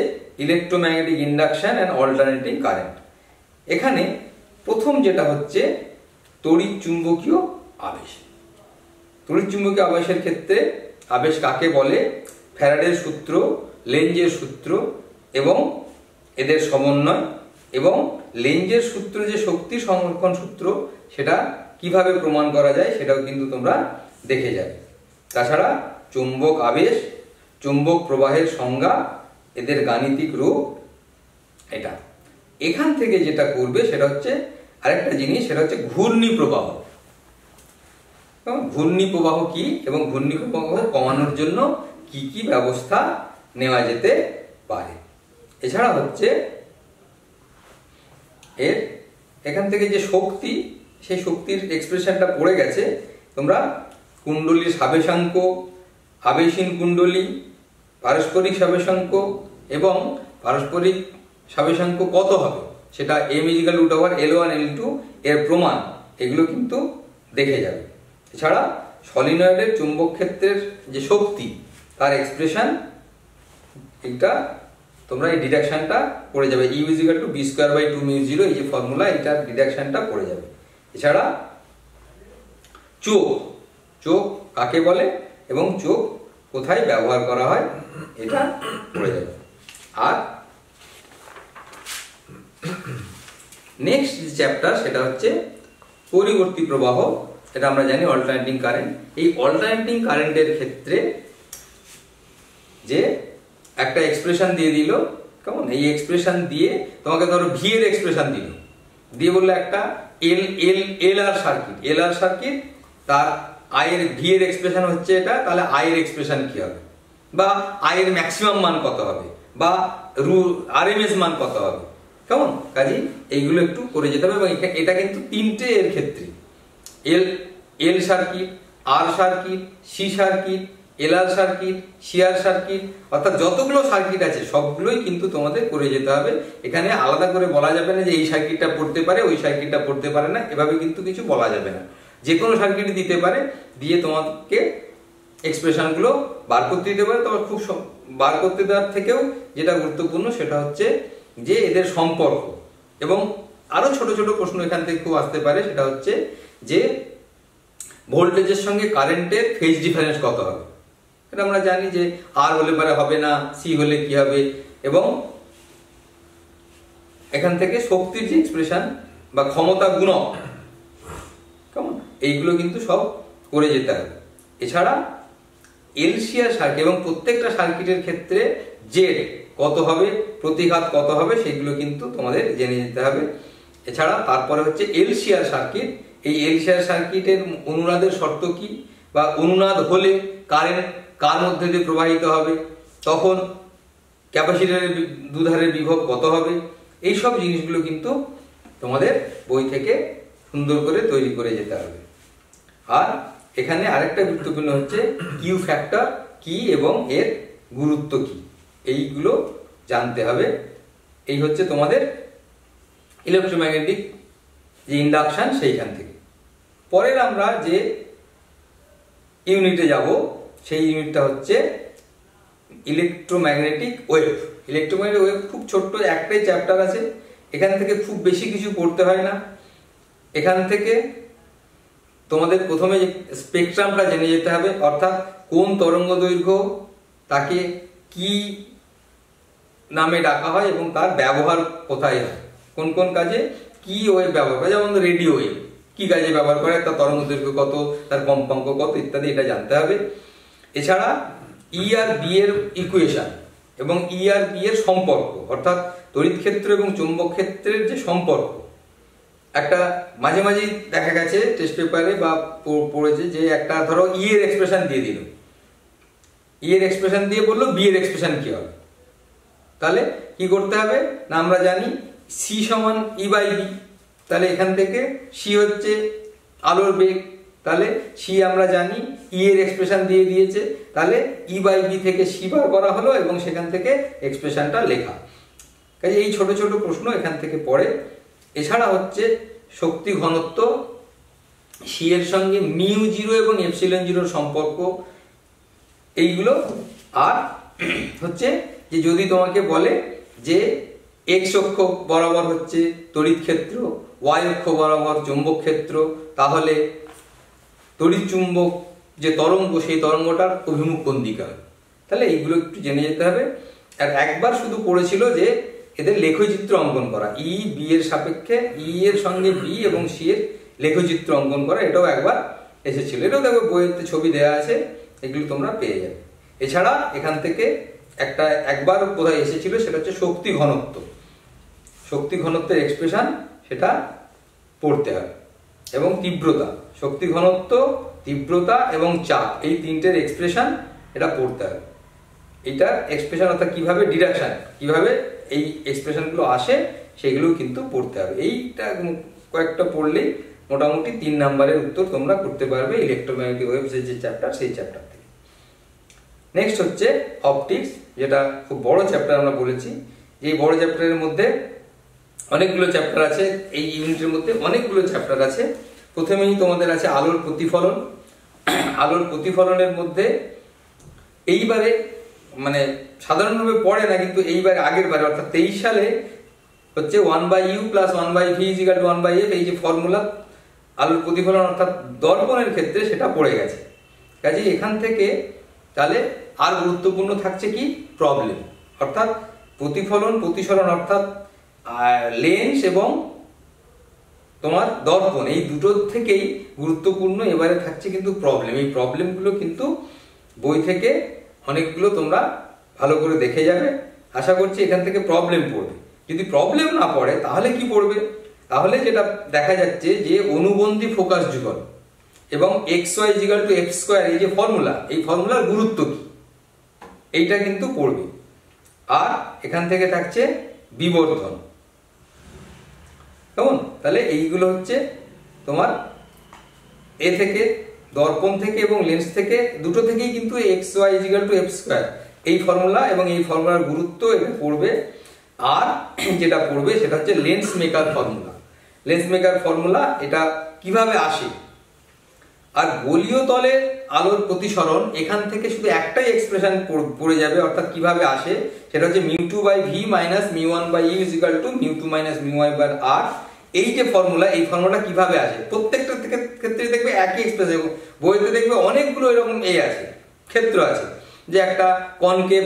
electromagnetic induction and alternating current. এখানে প্রথম যেটা হচ্ছে তড়িৎ চুম্বকীয় আবেশ। তড়িৎ চুম্বকীয় আবেশের ক্ষেত্রে আবেশ কাকে বলে, ফ্যারাডের সূত্র, লেঞ্জের সূত্র এবং এদের সমন্বয়, এবং লেঞ্জের সূত্র যে শক্তি সংরক্ষণ সূত্র, সেটা কিভাবে প্রমাণ করা যায় সেটাও কিন্তু তোমরা দেখে যাবে। তাছাড়া চুম্বক আবেশ, চুম্বক প্রবাহের সংজ্ঞা, এদের গাণিতিক রূপ, এটা এখান থেকে যেটা করবে সেটা হচ্ছে আরেকটা জিনিস, সেটা হচ্ছে ঘূর্ণি প্রবাহ। ঘূর্ণি প্রবাহ কি এবং ঘূর্ণি প্রবাহ কমানোর জন্য কি কি ব্যবস্থা নেওয়া যেতে পারে। এছাড়া হচ্ছে এখান থেকে যে শক্তি, সেই শক্তির এক্সপ্রেশনটা পড়ে গেছে। তোমরা কুণ্ডলীর সাবেশাঙ্ক, আবেশীন কুণ্ডলী, পারস্পরিক সাবেশাঙ্ক এবং পারস্পরিক সাবেশাঙ্ক কত হবে সেটা m=√L1 L2 এর প্রমাণ, এগুলো কিন্তু দেখে যাবে। এছাড়া সলিনয়েডের চুম্বক ক্ষেত্রের যে শক্তি তার এক্সপ্রেশন, এটা তোমরা এই ডিডাকশনটা পড়ে যাবে। E=b²/2μ0, এই যে ফর্মুলা, এটার ডিডাকশনটা পড়ে যাবে। এছাড়া চোখ কাকে বলে এবং চোখ কোথায় ব্যবহার করা হয় এটা পড়ে যাবে। আর নেক্সট যে চ্যাপ্টার সেটা হচ্ছে পরিবর্তী প্রবাহ, এটা আমরা জানি অল্টারনেটিং কারেন্ট। এই অল্টারনেটিং কারেন্টের ক্ষেত্রে যে একটা এক্সপ্রেশন দিয়ে দিল, কেমন, এই এক্সপ্রেশন দিয়ে তোমাকে ধরো ভি এর এক্সপ্রেশন দিল, দিয়ে বললো একটা এল আর সার্কিট, তার আই এর ভি এর এক্সপ্রেশন হচ্ছে এটা, তাহলে আই এর এক্সপ্রেশন কি হবে, বা আই এর ম্যাক্সিমাম মান কত হবে, বা আরএমএস মান কত হবে, কেমন। কাজে এইগুলো একটু করে যেতে হবে। এবং এটা কিন্তু তিনটে এর ক্ষেত্রে, এল সার্কিট, আর সার্কিট, সি সার্কিট, এল আর সার্কিট, সি আর সার্কিট, অর্থাৎ যতগুলো সার্কিট আছে সবগুলোই কিন্তু তোমাদের করে যেতে হবে। এখানে আলাদা করে বলা যাবে না যে এই সার্কিটটা পড়তে পারে, ওই সার্কিটটা পড়তে পারে না, এভাবে কিন্তু কিছু বলা যাবে না। যে কোনো সার্কিট দিতে পারে, দিয়ে তোমাকে এক্সপ্রেশন গুলো বার করতে দিতে পারে। তবে খুব বার করতে দেওয়ার থেকেও যেটা গুরুত্বপূর্ণ সেটা হচ্ছে যে এদের সম্পর্ক। এবং আরো ছোট ছোট প্রশ্ন এখান থেকে খুব আসতে পারে, সেটা হচ্ছে যে ভোল্টেজের সঙ্গে কারেন্টের ফেজ ডিফারেন্স কত হবে। এটা আমরা জানি যে আর হলে পরে হবে না, সি হলে কি হবে। এবং এখান থেকে শক্তির যে এক্সপ্রেশন বা ক্ষমতা গুণক, কেমন, এইগুলো কিন্তু সব করে যেতে হবে। এছাড়া এলসিআর সার্কিট এবং প্রত্যেকটা সার্কিটের ক্ষেত্রে জেড কত হবে, প্রতিঘাত কত হবে, সেগুলো কিন্তু তোমাদের জেনে যেতে হবে। এছাড়া তারপরে হচ্ছে এলসিআর সার্কিট। এই এলসিআর সার্কিটের অনুনাদের শর্ত কি, বা অনুনাদ হলে কারেন্ট কার মধ্যে দিয়ে প্রবাহিত হবে, তখন ক্যাপাসিটরের দুধারের বিভব কত হবে, এইসব জিনিসগুলো কিন্তু তোমাদের বই থেকে সুন্দর করে তৈরি করে যেতে হবে। আর এখানে আরেকটা গুরুত্বপূর্ণ হচ্ছে কিউ ফ্যাক্টর কি এবং এর গুরুত্ব কি, এইগুলো জানতে হবে। এই হচ্ছে তোমাদের ইলেকট্রোম্যাগনেটিক যে ইন্ডাকশন, সেইখান থেকে। পরের আমরা যে ইউনিটে যাব, সেই ইউনিটটা হচ্ছে ইলেকট্রোম্যাগনেটিক ওয়েভ। ইলেকট্রোম্যাগনেটিক ওয়েভ খুব ছোট্ট একটাই চ্যাপ্টার আছে, এখান থেকে খুব বেশি কিছু পড়তে হয় না। এখান থেকে তোমাদের প্রথমে স্পেকট্রামটা জেনে যেতে হবে, অর্থাৎ কোন তরঙ্গ দৈর্ঘ্য তাকে কি নামে ডাকা হয় এবং তার ব্যবহার কোথায় হয়, কোন কোন কাজে কি ওয়েভ ব্যবহার করে। যেমন রেডিও ওয়েভ কি কাজে ব্যবহার করে, তার তরঙ্গ দৈর্ঘ্য কত, তার কম্পাঙ্ক কত ইত্যাদি, এটা জানতে হবে। এছাড়া ই আর বি এর ইকুয়েশন এবং ই আর বি এর সম্পর্ক, অর্থাৎ তড়িৎ ক্ষেত্র এবং চৌম্বক ক্ষেত্রের যে সম্পর্ক। একটা মাঝে মাঝেই দেখা গেছে টেস্ট পেপারে বা পড়েছে যে একটা ধরো ই এর এক্সপ্রেশন দিয়ে দিল, ই এর এক্সপ্রেশন দিয়ে বললো বি এর এক্সপ্রেশন কি হবে। তাহলে কি করতে হবে না, আমরা জানি সি সমান ই বাই বি, তাহলে এখান থেকে সি হচ্ছে আলোর বেগ, তাহলে সি আমরা জানি, ই এর এক্সপ্রেশন দিয়ে দিয়েছে, তাহলে ই বাই বি থেকে সি বার করা হলো এবং সেখান থেকে এক্সপ্রেশনটা লেখা। কাজে এই ছোট ছোট প্রশ্ন এখান থেকে পড়ে। এছাড়া হচ্ছে শক্তি ঘনত্ব, সি এর সঙ্গে মিউ জিরো এবং এপসিলন জিরোর সম্পর্ক, এইগুলো। আর হচ্ছে যে যদি তোমাকে বলে যে এক্স অক্ষ বরাবর হচ্ছে তড়িৎ ক্ষেত্র, ওয়াই অক্ষ বরাবর চৌম্বক ক্ষেত্র, তাহলে তড়িৎ চুম্বক যে তরঙ্গ, সেই তরঙ্গটার অভিমুখ কোন দিকে হবে। তাহলে এইগুলো একটু জেনে যেতে হবে। আর একবার শুধু পড়েছিল যে এদের লেখচিত্র অঙ্কন করা, ই বি এর সাপেক্ষে ই এর সঙ্গে বি এবং সি এর লেখচিত্র অঙ্কন করা, এটাও একবার এসেছিল। এটাও দেখো বইয়েতে ছবি দেওয়া আছে, এগুলো তোমরা পেয়ে যাবে। এছাড়া এখান থেকে একবার বোধহয় এসেছিল, সেটা হচ্ছে শক্তি ঘনত্ব। শক্তি ঘনত্বের এক্সপ্রেশন সেটা পড়তে হবে, এবং তীব্রতা, শক্তি ঘনত্ব, তীব্রতা এবং চাপ, এই তিনটের এক্সপ্রেশন এটা পড়তে হবে। এইটা এক্সপ্রেশন অর্থাৎ কিভাবে ডিডাকশন, কিভাবে এই এক্সপ্রেশনগুলো আসে, সেগুলো কিন্তু পড়তে হবে। এইটা কয়েকটা পড়লেই মোটামুটি 3 নম্বরের উত্তর তোমরা করতে পারবে ইলেকট্রোম্যাগনেটিক ওয়েভসের যে চ্যাপ্টার, সেই চ্যাপ্টার থেকে। নেক্সট হচ্ছে অপটিক্স, যেটা খুব বড় চ্যাপ্টার আমরা বলেছি। এই বড় চ্যাপ্টারের মধ্যে অনেকগুলো চ্যাপ্টার আছে, এই ইউনিটের মধ্যে অনেকগুলো চ্যাপ্টার আছে। প্রথমেই তোমাদের আছে আলোর প্রতিফলন। আলোর প্রতিফলনের মধ্যে এইবারে মানে সাধারণভাবে পড়ে না, কিন্তু এইবারে আগের বারে অর্থাৎ 23 সালে হচ্ছে 1/u + 1/v = 1/f, এই যে ফর্মুলা আলোর প্রতিফলন অর্থাৎ দর্পণের ক্ষেত্রে, সেটা পড়ে গেছে। কাজে এখান থেকে তাহলে আর গুরুত্বপূর্ণ থাকছে কি, প্রবলেম, অর্থাৎ প্রতিফলন প্রতিসরণ অর্থাৎ লেন্স এবং তোমার দর্পণ, এই দুটোর থেকেই গুরুত্বপূর্ণ এবারে থাকছে কিন্তু প্রবলেম। এই প্রবলেমগুলো কিন্তু বই থেকে অনেকগুলো তোমরা ভালো করে দেখে যাবে। আশা করছি এখান থেকে প্রবলেম পড়বে। যদি প্রবলেম না পড়ে তাহলে কি পড়বে? তাহলে যেটা দেখা যাচ্ছে যে অনুবন্ধী ফোকাস যুগল এবং xy = f², এই যে ফর্মুলা, এই ফর্মুলার গুরুত্ব কি এইটা কিন্তু পড়বে। আর এখান থেকে থাকছে বিবর্ধন। কেমন? তাহলে এইগুলো হচ্ছে তোমার এ থেকে, দর্পণ থেকে এবং লেন্স থেকে, দুটো থেকেই কিন্তু xy = f², এই ফর্মুলা এবং এই ফর্মুলার গুরুত্ব এটা পড়বে। আর যেটা পড়বে সেটা হচ্ছে lens maker formula. Lens maker formula এটা কিভাবে আসে, আর গোলীয় তলে আলোর প্রতিসরণ, এখান থেকে শুধু একটাই এক্সপ্রেশন পড়ে যাবে, অর্থাৎ কিভাবে আসে সেটা হচ্ছে μ2/v - μ1/u = μ2 - μy/r। এই যে ফর্মুলা, এই ফর্মুলাটা কিভাবে আসে প্রত্যেকটা ক্ষেত্রে দেখবে একই এক্সপ্রেশন। বইতে দেখবে অনেকগুলো এরকম আছে, ক্ষেত্র আছে, যে একটা কনকেভ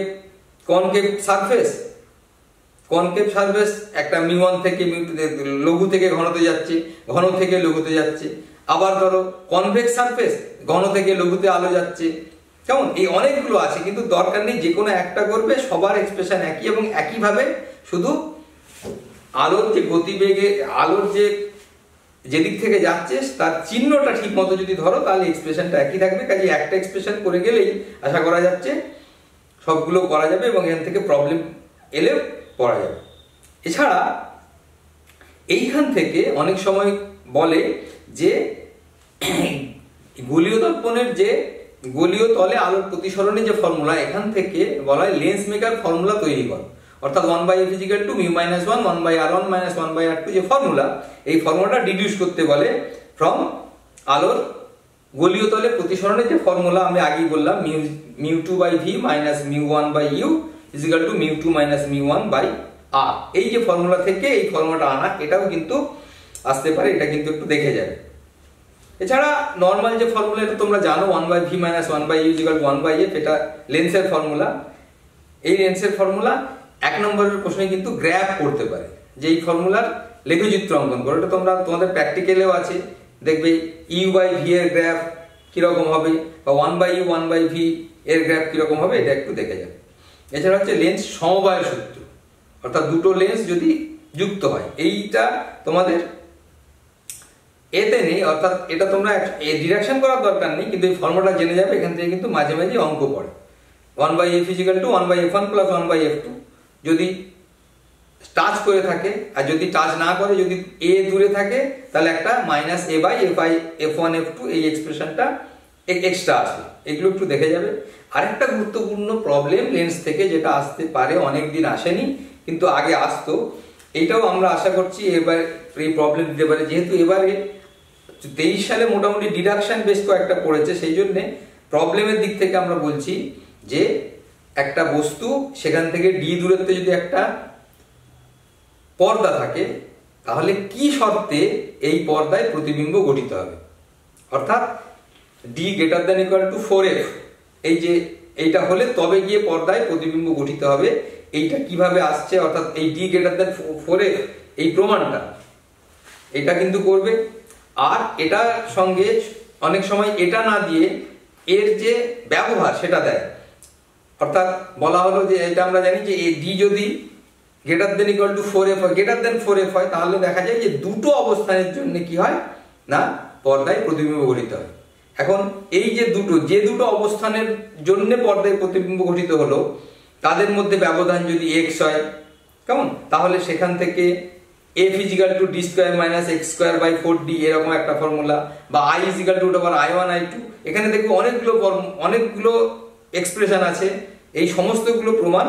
সারফেস একটা μ1 থেকে μ2, লঘু থেকে ঘনতে যাচ্ছে, ঘন থেকে লঘুতে যাচ্ছে। আবার ধরো কনভেক্স সারফেস, ঘন থেকে লঘুতে আলো যাচ্ছে। কেমন? এই অনেকগুলো আছে, কিন্তু দরকার নেই, যে কোনো একটা করবে, সবার এক্সপ্রেশন একই এবং একইভাবে, শুধু আলোর যে গতিবেগে, আলোর যেদিক থেকে যাচ্ছে তার চিহ্নটা ঠিক মতো যদি ধরো তাহলে এক্সপ্রেশনটা একই থাকবে। কাজে একটা এক্সপ্রেশন করে গেলেই আশা করা যাচ্ছে সবগুলো করা যাবে এবং এখান থেকে প্রবলেম এলে পড়া যাবে। এছাড়া এইখান থেকে অনেক সময় বলে যে গোলীয় দর্পণের যে গোলীয় তলে আলোর প্রতিসরণের যে ফর্মুলা, এখান থেকে বলা হয় লেন্স মেকার ফর্মুলা তৈরি কর, অর্থাৎ 1/f = μ - 1 1/r1 - 1/r2 যে ফর্মুলা, এই ফর্মুলাটা ডিডিউস করতে বলে ফ্রম আলোর গোলীয় তলে প্রতিসরণের যে ফর্মুলা আমি আগেই বললাম, μ2/v - μ1/u = μ2 - μ1/r। এই যে ফর্মুলা থেকে এই ফর্মুলাটা আনা, এটাও কিন্তু আসতে পারে, এটা কিন্তু একটু দেখে যাবে। এছাড়া নর্মাল যে ফর্মুলা, এটা তোমরা জানো, 1/v - 1/u = 1/f, এটা লেন্সের ফর্মুলা। এই লেন্সের ফর্মুলা 1 নম্বরের প্রশ্নে কিন্তু গ্রাফ করতে পারে, যে এই ফর্মুলার লেখচিত্র অঙ্কন করো। এটা তোমাদের প্র্যাকটিক্যালেও আছে, দেখবে u/v এর গ্রাফ কিরকম হবে, বা 1/u 1/v এর গ্রাফ কিরকম হবে, এটা একটু দেখে যাবে। এছাড়া হচ্ছে লেন্স সমবায়ের সূত্র, অর্থাৎ দুটো লেন্স যদি যুক্ত হয়, এইটা তোমাদের এতে নেই, অর্থাৎ এটা তোমরা ডিরেকশন করার দরকার নেই, কিন্তু এই ফর্মুলাটা জেনে যাবে। এখান থেকে কিন্তু মাঝে মাঝে অঙ্ক পড়ে। 1/f = 1/f1 + 1/f2 যদি টাচ করে থাকে, আর যদি টাচ না করে, যদি a দূরে থাকে, তাহলে একটা -a/f1 f2 এই এক্সপ্রেশনটা এক্সট্রা আসবে। এগুলো একটু দেখে যাবে। আরেকটা গুরুত্বপূর্ণ প্রবলেম লেন্স থেকে যেটা আসতে পারে, অনেকদিন আসেনি কিন্তু আগে আসতো, এইটাও আমরা আশা করছি এবার এই প্রবলেম দিতে পারে। যেহেতু এবারে 23 সালে মোটামুটি ডিডাকশন বেশ কয়েকটা পড়েছে, সেই জন্য প্রবলেমের দিক থেকে আমরা বলছি যে একটা বস্তু, সেখান থেকে d দূরত্বে যদি একটা পর্দা থাকে, তাহলে কি শর্তে এই পর্দায় প্রতিবিম্ব গঠিত হবে, অর্থাৎ d > 4f, এই যে এইটা হলে তবে গিয়ে পর্দায় প্রতিবিম্ব গঠিত হবে। এইটা কিভাবে আসছে, অর্থাৎ এই d > 4f এই প্রমাণটা, এটা কিন্তু করবে। আর এটার সঙ্গে অনেক সময় এটা না দিয়ে এর যে ব্যবহার সেটা দেয়, অর্থাৎ বলা হলো যে এটা আমরা জানি যে এই d যদি > 4f হয়, তাহলে দেখা যায় যে দুটো অবস্থানের জন্য কি হয় না, পর্দায় প্রতিবিম্ব গঠিত হয়। এখন এই যে দুটো অবস্থানের জন্য পর্দায় প্রতিবিম্ব গঠিত হলো, তাদের মধ্যে ব্যবধান যদি x হয়, কেমন, তাহলে সেখান থেকে f = d² - x²/4d এরকম একটা ফর্মুলা, বা i = √i1 i2। এখানে দেখবে অনেকগুলো এক্সপ্রেশন আছে। এই সমস্তগুলো প্রমাণ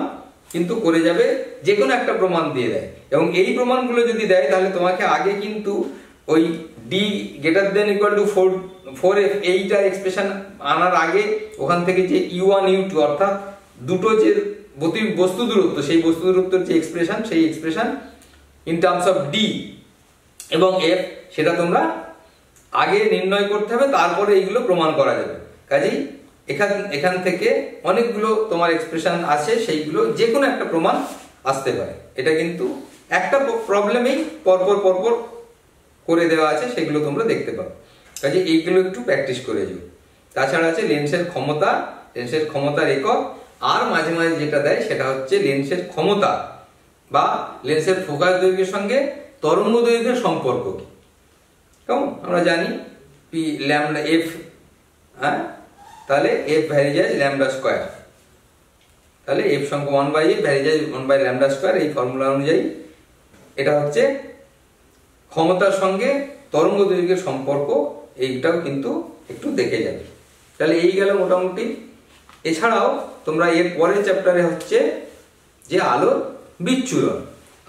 কিন্তু করে যাবে, যে কোনো একটা প্রমাণ দিয়ে দেয়। এবং এই প্রমাণগুলো যদি দেয়, তাহলে তোমাকে আগে কিন্তু ওই d > 4f এইটা এক্সপ্রেশন আনার আগে ওখান থেকে যে u1 u2 অর্থাৎ দুটো যে বস্তু দূরত্ব, সেই বস্তু দূরত্বের যে এক্সপ্রেশন, সেই expression in terms of d এবং f, সেটা তোমরা আগে নির্ণয় করতে হবে, তারপরে এইগুলো প্রমাণ করা যাবে। কাজেই এখান থেকে অনেকগুলো তোমার এক্সপ্রেশন আছে, সেইগুলো যে কোনো একটা প্রমাণ আসতে পারে। এটা কিন্তু একটা প্রবলেমেই পরপর করে দেওয়া আছে, সেগুলো তোমরা দেখতে পাবে। কাজে এইগুলো একটু প্র্যাকটিস করে যাও। তাছাড়া আছে লেন্সের ক্ষমতার একক, আর মাঝে মাঝে যেটা দেয় সেটা হচ্ছে লেন্সের ক্ষমতা বা লেন্সের ফোকাস দৈর্ঘ্যের সঙ্গে তরঙ্গ দৈর্ঘ্যের সম্পর্ক কি। কেমন আমরা জানি পি ল্যামডা এফ, হ্যাঁ, তাহলে এফ ভ্যারিজাইজ ল্যামডা স্কোয়ার, তাহলে এফ সংখ্যা 1/f ভ্যারিজাইজ 1/λ স্কোয়ার। এই ফর্মুলা অনুযায়ী এটা হচ্ছে ক্ষমতার সঙ্গে তরঙ্গ দৈর্ঘ্যের সম্পর্ক, এইটাও কিন্তু একটু দেখে যাবে। তাহলে এই গেল মোটামুটি। এছাড়াও তোমরা এর পরের চ্যাপ্টারে হচ্ছে যে আলোর বিচ্ছুরণ।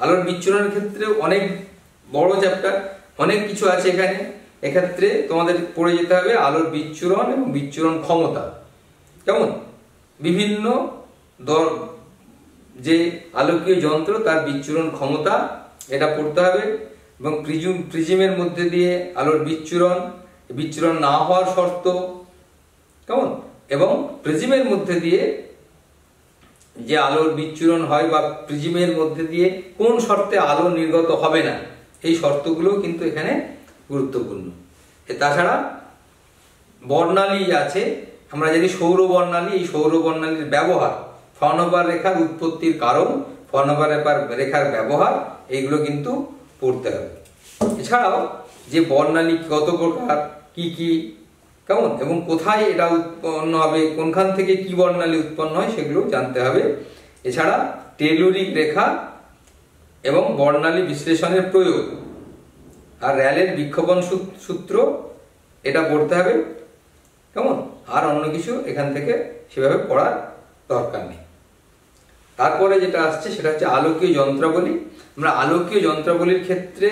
আলোর বিচ্ছুরণের ক্ষেত্রে অনেক বড় চ্যাপ্টার, অনেক কিছু আছে এখানে। এক্ষেত্রে তোমাদের পড়ে যেতে হবে আলোর বিচ্ছুরণ এবং বিচ্ছুরণ ক্ষমতা। কেমন বিভিন্ন যে আলোকীয় যন্ত্র তার বিচ্ছুরণ ক্ষমতা এটা পড়তে হবে, এবং প্রিজমের মধ্যে দিয়ে আলোর বিচ্ছুরণ, বিচ্ছুরণ না হওয়ার শর্ত, কেমন, এবং প্রিজমের মধ্যে দিয়ে যে আলোর বিচ্ছুরণ হয় বা প্রিজমের মধ্যে দিয়ে কোন শর্তে আলো নির্গত হবে না, এই শর্তগুলো কিন্তু এখানে গুরুত্বপূর্ণ। তাছাড়া বর্ণালী আছে, আমরা জানি সৌর বর্ণালী, এই সৌর বর্ণালীর ব্যবহার, ফর্নবার রেখার উৎপত্তির কারণ, ফর্নবার রেখার ব্যবহার, এইগুলো কিন্তু পড়তে হবে। এছাড়াও যে বর্ণালী কত প্রকার, কি কি, কেমন, এবং কোথায় এটা উৎপন্ন হবে, কোনখান থেকে কি বর্ণালী উৎপন্ন হয়, সেগুলো জানতে হবে। এছাড়া টেলুরিক রেখা এবং বর্ণালী বিশ্লেষণের প্রয়োগ, আর র্যালের বিক্ষোভণ সূত্র, এটা পড়তে হবে। কেমন, আর অন্য কিছু এখান থেকে সেভাবে পড়ার দরকার নেই। তারপরে যেটা আসছে সেটা হচ্ছে আলোকীয় যন্ত্রাবলী। আমরা আলোকীয় যন্ত্রাবলীর ক্ষেত্রে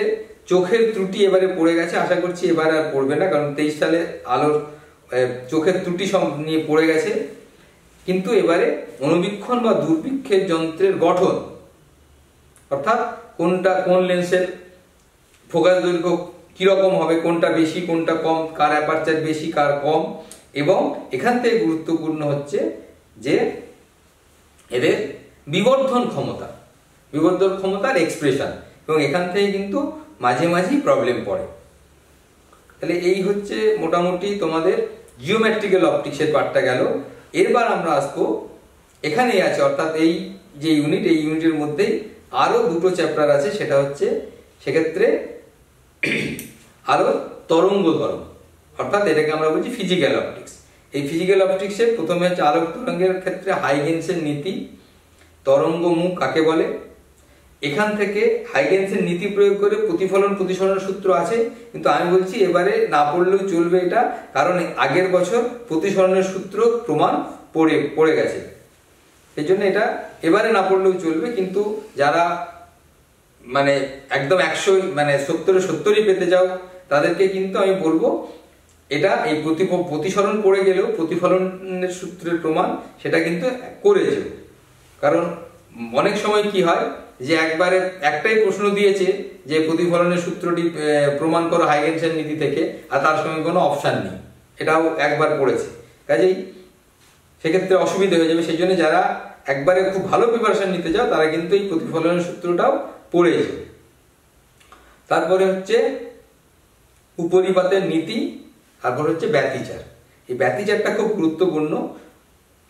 চোখের ত্রুটি এবারে পড়ে গেছে, আশা করছি এবারে আর পড়বে না, কারণ 23 সালে আলোর চোখের ত্রুটি সব নিয়ে পড়ে গেছে। কিন্তু এবারে অনুবীক্ষণ বা দূরবীক্ষের যন্ত্রের গঠন, অর্থাৎ কোনটা কোন লেন্সের ফোকাস দৈর্ঘ্য কিরকম হবে, কোনটা বেশি কোনটা কম, কার অ্যাপারচার বেশি কার কম, এবং এখান থেকে গুরুত্বপূর্ণ হচ্ছে যে এদের বিবর্ধন ক্ষমতার এক্সপ্রেশন, এবং এখান থেকে কিন্তু মাঝে মাঝেই প্রবলেম পড়ে। তাহলে এই হচ্ছে মোটামুটি তোমাদের জিওমেট্রিক্যাল অপটিক্সের পার্টটা গেল। এরবার আমরা আসবো এখানেই আছে, অর্থাৎ এই যে ইউনিট, এই ইউনিটের মধ্যেই আরো দুটো চ্যাপ্টার আছে, সেটা হচ্ছে সেক্ষেত্রে আরো তরঙ্গ ধর্ম, অর্থাৎ এটাকে আমরা বলছি ফিজিক্যাল অপটিক্স। এই ফিজিক্যাল অপটিক্সের প্রথমে হচ্ছে আলোক তরঙ্গের ক্ষেত্রে হাইগেন্সের নীতি, তরঙ্গ মুখ কাকে বলে, এখান থেকে হাইগেন্সের নীতি প্রয়োগ করে প্রতিসরণের সূত্র আছে, কিন্তু আমি বলছি এবারে না পড়লেও চলবে এটা, কারণ আগের বছর প্রতিসরণের সূত্র প্রমাণ পড়ে গেছে, এই জন্য এটা এবারে না পড়লেও চলবে। কিন্তু যারা মানে একদম 100 মানে 70-70 পেতে যাও, তাদেরকে কিন্তু আমি বলবো এটা এই প্রতিসরণ পড়ে গেলেও প্রতিফলনের সূত্রের প্রমাণ সেটা কিন্তু করে যাবে। কারণ অনেক সময় কি হয় যে একবারে একটাই প্রশ্ন দিয়েছে যে প্রতিফলনের সূত্রটি প্রমাণ করো হাইগেন্সের নীতি থেকে, আর তার সঙ্গে কোনো অপশান নেই, এটাও একবার পড়েছে, কাজেই সেক্ষেত্রে অসুবিধা হয়ে যাবে। সেই জন্য যারা একবারে খুব ভালো প্রিপারেশন নিতে চাও তারা কিন্তু এই প্রতিফলনের সূত্রটাও পড়ে যাবে। তারপরে হচ্ছে উপরিপাতের নীতি, তারপর হচ্ছে ব্যতিচার। এই ব্যতিচারটা খুব গুরুত্বপূর্ণ।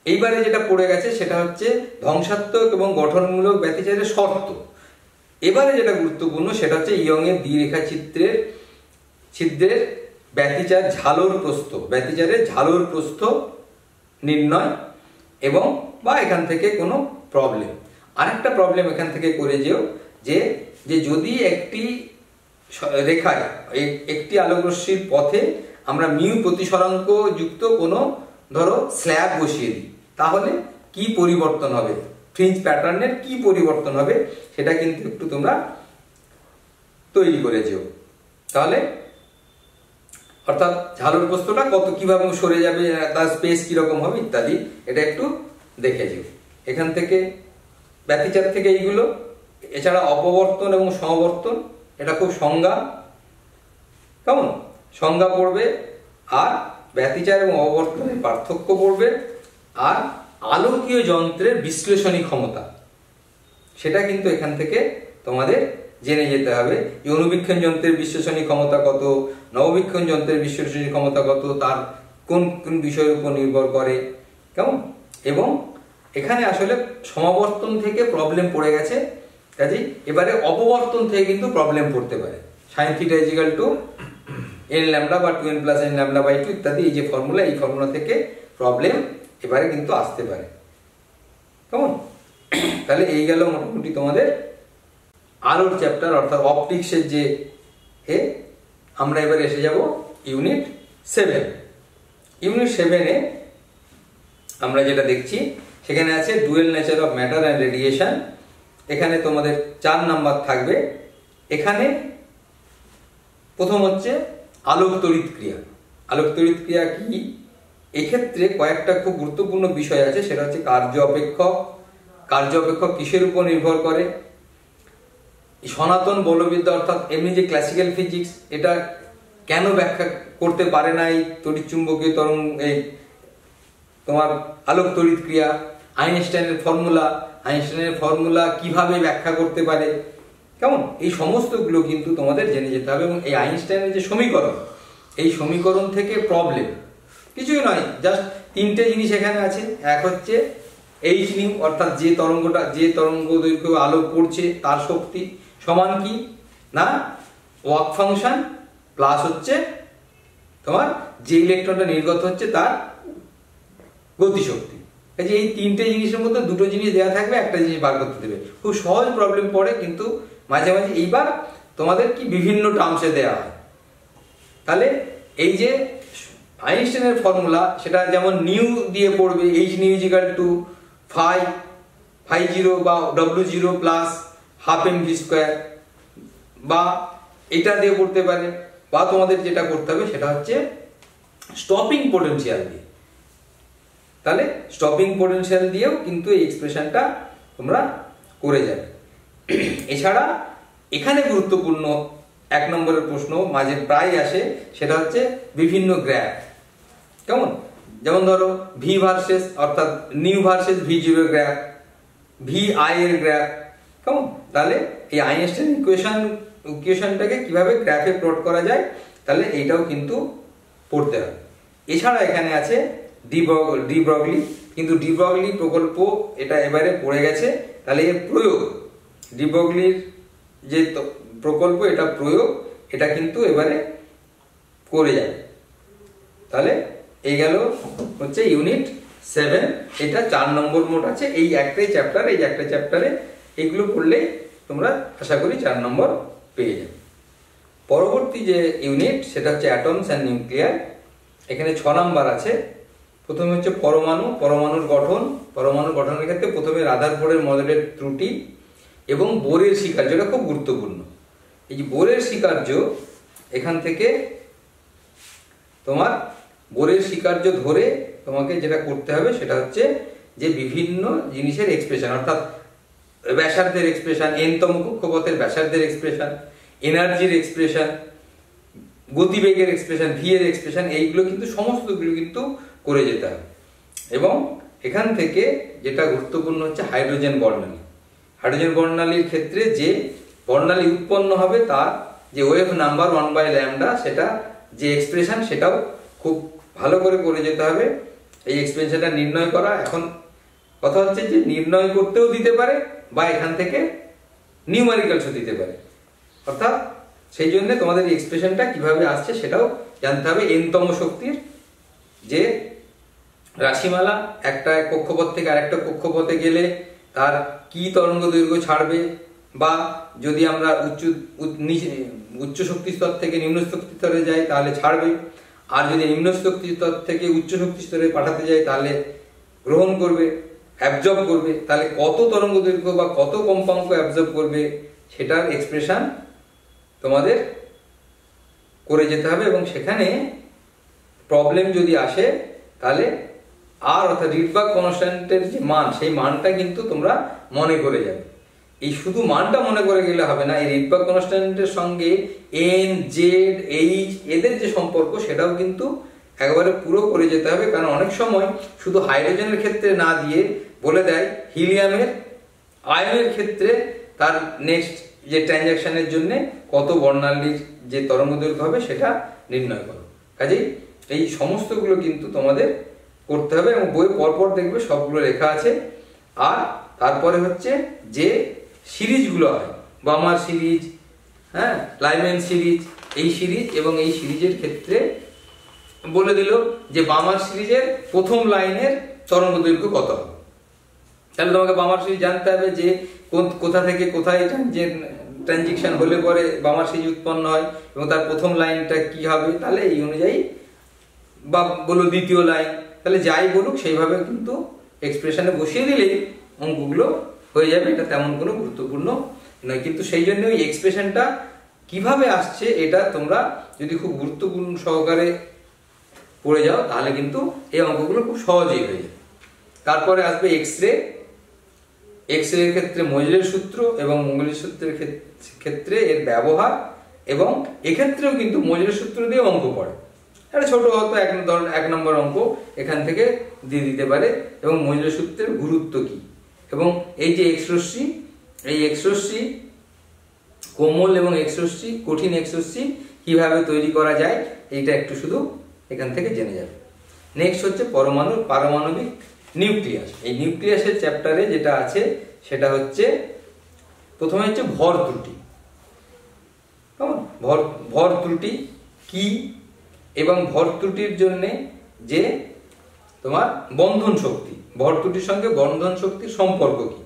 এইবারে যেটা পড়ে গেছে সেটা হচ্ছে ধ্বংসাত্মক এবং গঠনমূলক ব্যতিচারের শর্ত। এবারে যেটা গুরুত্বপূর্ণ সেটা হচ্ছে ইয়ংয়ের দ্বিরেখা ছিদ্রের ব্যতিচার ঝালর প্রস্থ, ব্যতিচারের ঝালর প্রস্থ নির্ণয়, এবং বা এখান থেকে কোনো প্রবলেম। আরেকটা প্রবলেম এখান থেকে করে যেও যে যদি একটি রেখায় একটি আলোকরশ্মির পথে আমরা মিউ প্রতিসরাঙ্ক যুক্ত কোনো ধরো স্ল্যাব বসিয়ে দিই, তাহলে কি পরিবর্তন হবে, ফ্রিঞ্জ প্যাটার্নের কি পরিবর্তন হবে, সেটা কিন্তু একটু তোমরা তৈরি করে যেও। তাহলে অর্থাৎ ঝালর প্রস্থটা কিভাবে সরে যাবে, তার স্পেস কিরকম হবে ইত্যাদি, এটা একটু দেখে যেও। এখান থেকে ব্যতিচার থেকে এইগুলো। এছাড়া অপবর্তন এবং সমবর্তন, এটা খুব সংজ্ঞা, কেমন সংজ্ঞা পড়বে, আর ব্যতিচার এবং অপবর্তনের পার্থক্য পড়বে, আর আলোকীয় যন্ত্রের বিশ্লেষণী ক্ষমতা, সেটা কিন্তু এখান থেকে তোমাদের জেনে যেতে হবে। যে অনুবীক্ষণ যন্ত্রের বিশ্লেষণী ক্ষমতা কত, নববীক্ষণ যন্ত্রের বিশ্লেষণী ক্ষমতা কত, তার কোন কোন বিষয়ের উপর নির্ভর করে, কেমন, এবং এখানে আসলে সমাবর্তন থেকে প্রবলেম পড়ে গেছে, কাজেই এবারে অপবর্তন থেকে কিন্তু প্রবলেম পড়তে পারে। sin θ = n ল্যামডা বা 2n + n λ/2 ইত্যাদি, এই যে ফর্মুলা, এই ফর্মুলা থেকে প্রবলেম এবারে কিন্তু আসতে পারে। কেমন? তাহলে এই গেল মোটামুটি তোমাদের আলোর চ্যাপ্টার, অর্থাৎ অপটিক্সের যে আমরা এবারে এসে যাব ইউনিট 7। ইউনিট 7-এ আমরা যেটা দেখছি সেখানে আছে dual nature of matter and radiation. এখানে তোমাদের 4 নাম্বার থাকবে। এখানে প্রথম হচ্ছে আলোক তড়িৎ ক্রিয়া। আলোক তড়িৎ ক্রিয়া কি? এক্ষেত্রে কয়েকটা খুব গুরুত্বপূর্ণ বিষয় আছে, সেটা হচ্ছে কার্য অপেক্ষক। কার্য অপেক্ষক কিসের উপর নির্ভর করে? সনাতন বলবিদ্যা, অর্থাৎ এমনি যে ক্লাসিক্যাল ফিজিক্স, এটা কেন ব্যাখ্যা করতে পারে না এই তড়িৎ চুম্বকীয় তরঙ্গ, এই তোমার আলোক তড়িৎ ক্রিয়া। আইনস্টাইনের ফর্মুলা কিভাবে ব্যাখ্যা করতে পারে, কেমন? এই সমস্তগুলো কিন্তু তোমাদের জেনে যেতে হবে। এবং এই আইনস্টাইনের যে সমীকরণ, এই সমীকরণ থেকে প্রবলেম কিছুই নয়, জাস্ট 3টে জিনিস এখানে আছে। এক হচ্ছে এইচ নিউ, অর্থাৎ যে তরঙ্গ দৈর্ঘ্য আলো পড়ছে তার শক্তি সমান কি না ওয়ার্ক ফাংশন প্লাস হচ্ছে তোমার যে ইলেকট্রনটা নির্গত হচ্ছে তার গতিশক্তি। এই 3টে জিনিসের মধ্যে 2টো জিনিস দেওয়া থাকবে, একটা জিনিস বার করতে দেবে। খুব সহজ প্রবলেম পড়ে, কিন্তু মাঝে মাঝে এইবার তোমাদের কি বিভিন্ন টার্মসে দেওয়া হয়। তাহলে এই যে আইনস্টাইনের ফর্মুলা, সেটা যেমন নিউ দিয়ে পড়বে, এইচ নিউ = φ0 বা W0 + ½ mv², বা এটা দিয়ে পড়তে পারে। বা তোমাদের যেটা করতে হবে সেটা হচ্ছে স্টপিং পোটেনশিয়াল দিয়ে। তাহলে স্টপিং পোটেনশিয়াল দিয়েও কিন্তু এই এক্সপ্রেশনটা তোমরা করে যাবে। এছাড়া এখানে গুরুত্বপূর্ণ 1 নম্বরের প্রশ্ন মাঝে প্রায় আসে, সেটা হচ্ছে বিভিন্ন গ্রাফ। কেমন? যেমন ধরো ভি ভার্সেস, অর্থাৎ new versus V0 graph, VI এর গ্রাফ। কেমন? তাহলে এই আইনস্টাইন ইকুয়েশনটাকে কিভাবে গ্রাফে প্লট করা যায়, তাহলে এইটাও কিন্তু পড়তে হবে। এছাড়া এখানে আছে ডি ব্রগলি, কিন্তু ডি ব্রগলি প্রকল্প এটা এবারে পড়ে গেছে। তাহলে এর প্রয়োগ, ডি ব্রগলির যে প্রকল্প, এটা প্রয়োগ, এটা কিন্তু এবারে করে যাবে। তাহলে এই গেল হচ্ছে ইউনিট 7। এটা 4 নম্বর মোট আছে। এই একটা চ্যাপ্টারে এগুলো পড়লে তোমরা আশা করি 4 নম্বর পেয়ে যাবে। পরবর্তী যে ইউনিট সেটা হচ্ছে অ্যাটমস অ্যান্ড নিউক্লিয়ার। এখানে 6 নাম্বার আছে। প্রথমে হচ্ছে পরমাণুর গঠনের ক্ষেত্রে প্রথমে রাদারফোর্ডের মডেলের ত্রুটি এবং বোরের স্বীকার্য, এটা খুব গুরুত্বপূর্ণ। এই যে বোরের স্বীকার্য, এখান থেকে তোমার বোরের স্বীকার্য ধরে তোমাকে যেটা করতে হবে সেটা হচ্ছে যে বিভিন্ন জিনিসের এক্সপ্রেশন, অর্থাৎ ব্যাসার্ধের এক্সপ্রেশন, n-তম কক্ষপথের ব্যাসার্ধের এক্সপ্রেশন, এনার্জির এক্সপ্রেশন, গতিবেগের এক্সপ্রেশন, ভি এর এক্সপ্রেশন, এইগুলো কিন্তু সমস্তগুলো কিন্তু করে যেতে হবে। এবং এখান থেকে যেটা গুরুত্বপূর্ণ হচ্ছে হাইড্রোজেন বর্ণালী। হাইড্রোজেন বর্ণালীর ক্ষেত্রে যে বর্ণালী উৎপন্ন হবে তার যে ওয়েভ নাম্বার 1/λ, সেটা যে এক্সপ্রেশন, সেটাও খুব ভালো করে যেতে হবে। এই এক্সপ্রেশনটা নির্ণয় করা, এখন কথা হচ্ছে যে নির্ণয় করতেও দিতে পারে বা এখান থেকে নিউমেরিক্যালসও দিতে পারে। অর্থাৎ সেই জন্য তোমাদের এই এক্সপ্রেশনটা কিভাবে আসছে সেটাও জানতে হবে। n-তম শক্তির যে রাশিমালা, একটা কক্ষপথ থেকে আরেকটা কক্ষপথে গেলে তার কি তরঙ্গ দৈর্ঘ্য ছাড়বে, বা যদি আমরা উচ্চ শক্তি স্তর থেকে নিম্ন শক্তি স্তরে যাই তাহলে ছাড়বে, আর যদি নিম্ন শক্তি স্তর থেকে উচ্চ শক্তি স্তরে পাঠাতে যাই তাহলে গ্রহণ করবে, অ্যাবজর্ব করবে। তাহলে কত তরঙ্গ দৈর্ঘ্য বা কত কম্পাঙ্ক অ্যাবজর্ব করবে সেটার এক্সপ্রেশন তোমাদের করে যেতে হবে। এবং সেখানে প্রবলেম যদি আসে তাহলে অর্থাৎ রিডবার্গ কনস্ট্যান্টের যে মান, সেই মানটা কিন্তু তোমরা মনে করে যাবে। এই শুধু মানটা মনে করে গেলে হবে না, এই রিডবার্গ কনস্ট্যান্টের সঙ্গে n, z, h এদের যে সম্পর্ক সেটাও কিন্তু একেবারে পুরো করে যেতে হবে। কারণ অনেক সময় শুধু হাইড্রোজেনের ক্ষেত্রে না দিয়ে বলে দেয় হিলিয়ামের আয়নের ক্ষেত্রে তার নেক্সট যে ট্রানজ্যাকশনের জন্য কত বর্ণালীর যে তরঙ্গ দৈর্ঘ্য হবে সেটা নির্ণয় করো। কাজেই এই সমস্তগুলো কিন্তু তোমাদের করতে হবে এবং বই পরপর দেখবে সবগুলো লেখা আছে। আর তারপরে হচ্ছে যে সিরিজগুলো হয়, বামার সিরিজ, হ্যাঁ, লাইম্যান সিরিজ, এই সিরিজ এবং এই সিরিজের ক্ষেত্রে বলে দিল যে বামার সিরিজের প্রথম লাইনের তরঙ্গ দৈর্ঘ্য কত হবে। তাহলে তোমাকে বামার সিরিজ জানতে হবে যে কোথা থেকে কোথায় ট্রানজিকশন হলে পরে বামার সিরিজ উৎপন্ন হয় এবং তার প্রথম লাইনটা কি হবে। তাহলে এই অনুযায়ী বা বলো দ্বিতীয় লাইন, তাহলে যাই বলুক সেইভাবে কিন্তু এক্সপ্রেশনে বসিয়ে দিলেই অঙ্কগুলো হয়ে যাবে। এটা তেমন কোনো গুরুত্বপূর্ণ নয়, কিন্তু সেই জন্য ওই এক্সপ্রেশনটা কিভাবে আসছে এটা তোমরা যদি খুব গুরুত্বপূর্ণ সহকারে পড়ে যাও তাহলে কিন্তু এই অঙ্কগুলো খুব সহজেই হয়ে যাবে। তারপরে আসবে এক্সরে। এক্সরে এর ক্ষেত্রে মজলের সূত্র এবং মঙ্গলের সূত্রের ক্ষেত্রে এর ব্যবহার, এবং এক্ষেত্রেও কিন্তু মজলের সূত্র দিয়ে অঙ্ক পড়ে। একটা ছোট হয়তো 1 নম্বর অঙ্ক এখান থেকে দিয়ে দিতে পারে, এবং মজলের সূত্রের গুরুত্ব কি, এবং এই যে এক্সরশ্মি, এই এক্সরশ্মি কোমল এবং এক্সরশ্মি কঠিন এক্সরশ্মি কিভাবে তৈরি করা যায় এইটা একটু শুধু এখান থেকে জেনে যাবে। নেক্সট হচ্ছে পারমাণবিক নিউক্লিয়াস। এই নিউক্লিয়াসের চ্যাপ্টারে যেটা আছে সেটা হচ্ছে প্রথমে হচ্ছে ভর ত্রুটি। কেমন ভর ত্রুটি কি, এবং ভর ত্রুটির জন্য যে তোমার বন্ধন শক্তি, ভর ত্রুটির সঙ্গে বন্ধন শক্তির সম্পর্ক কি,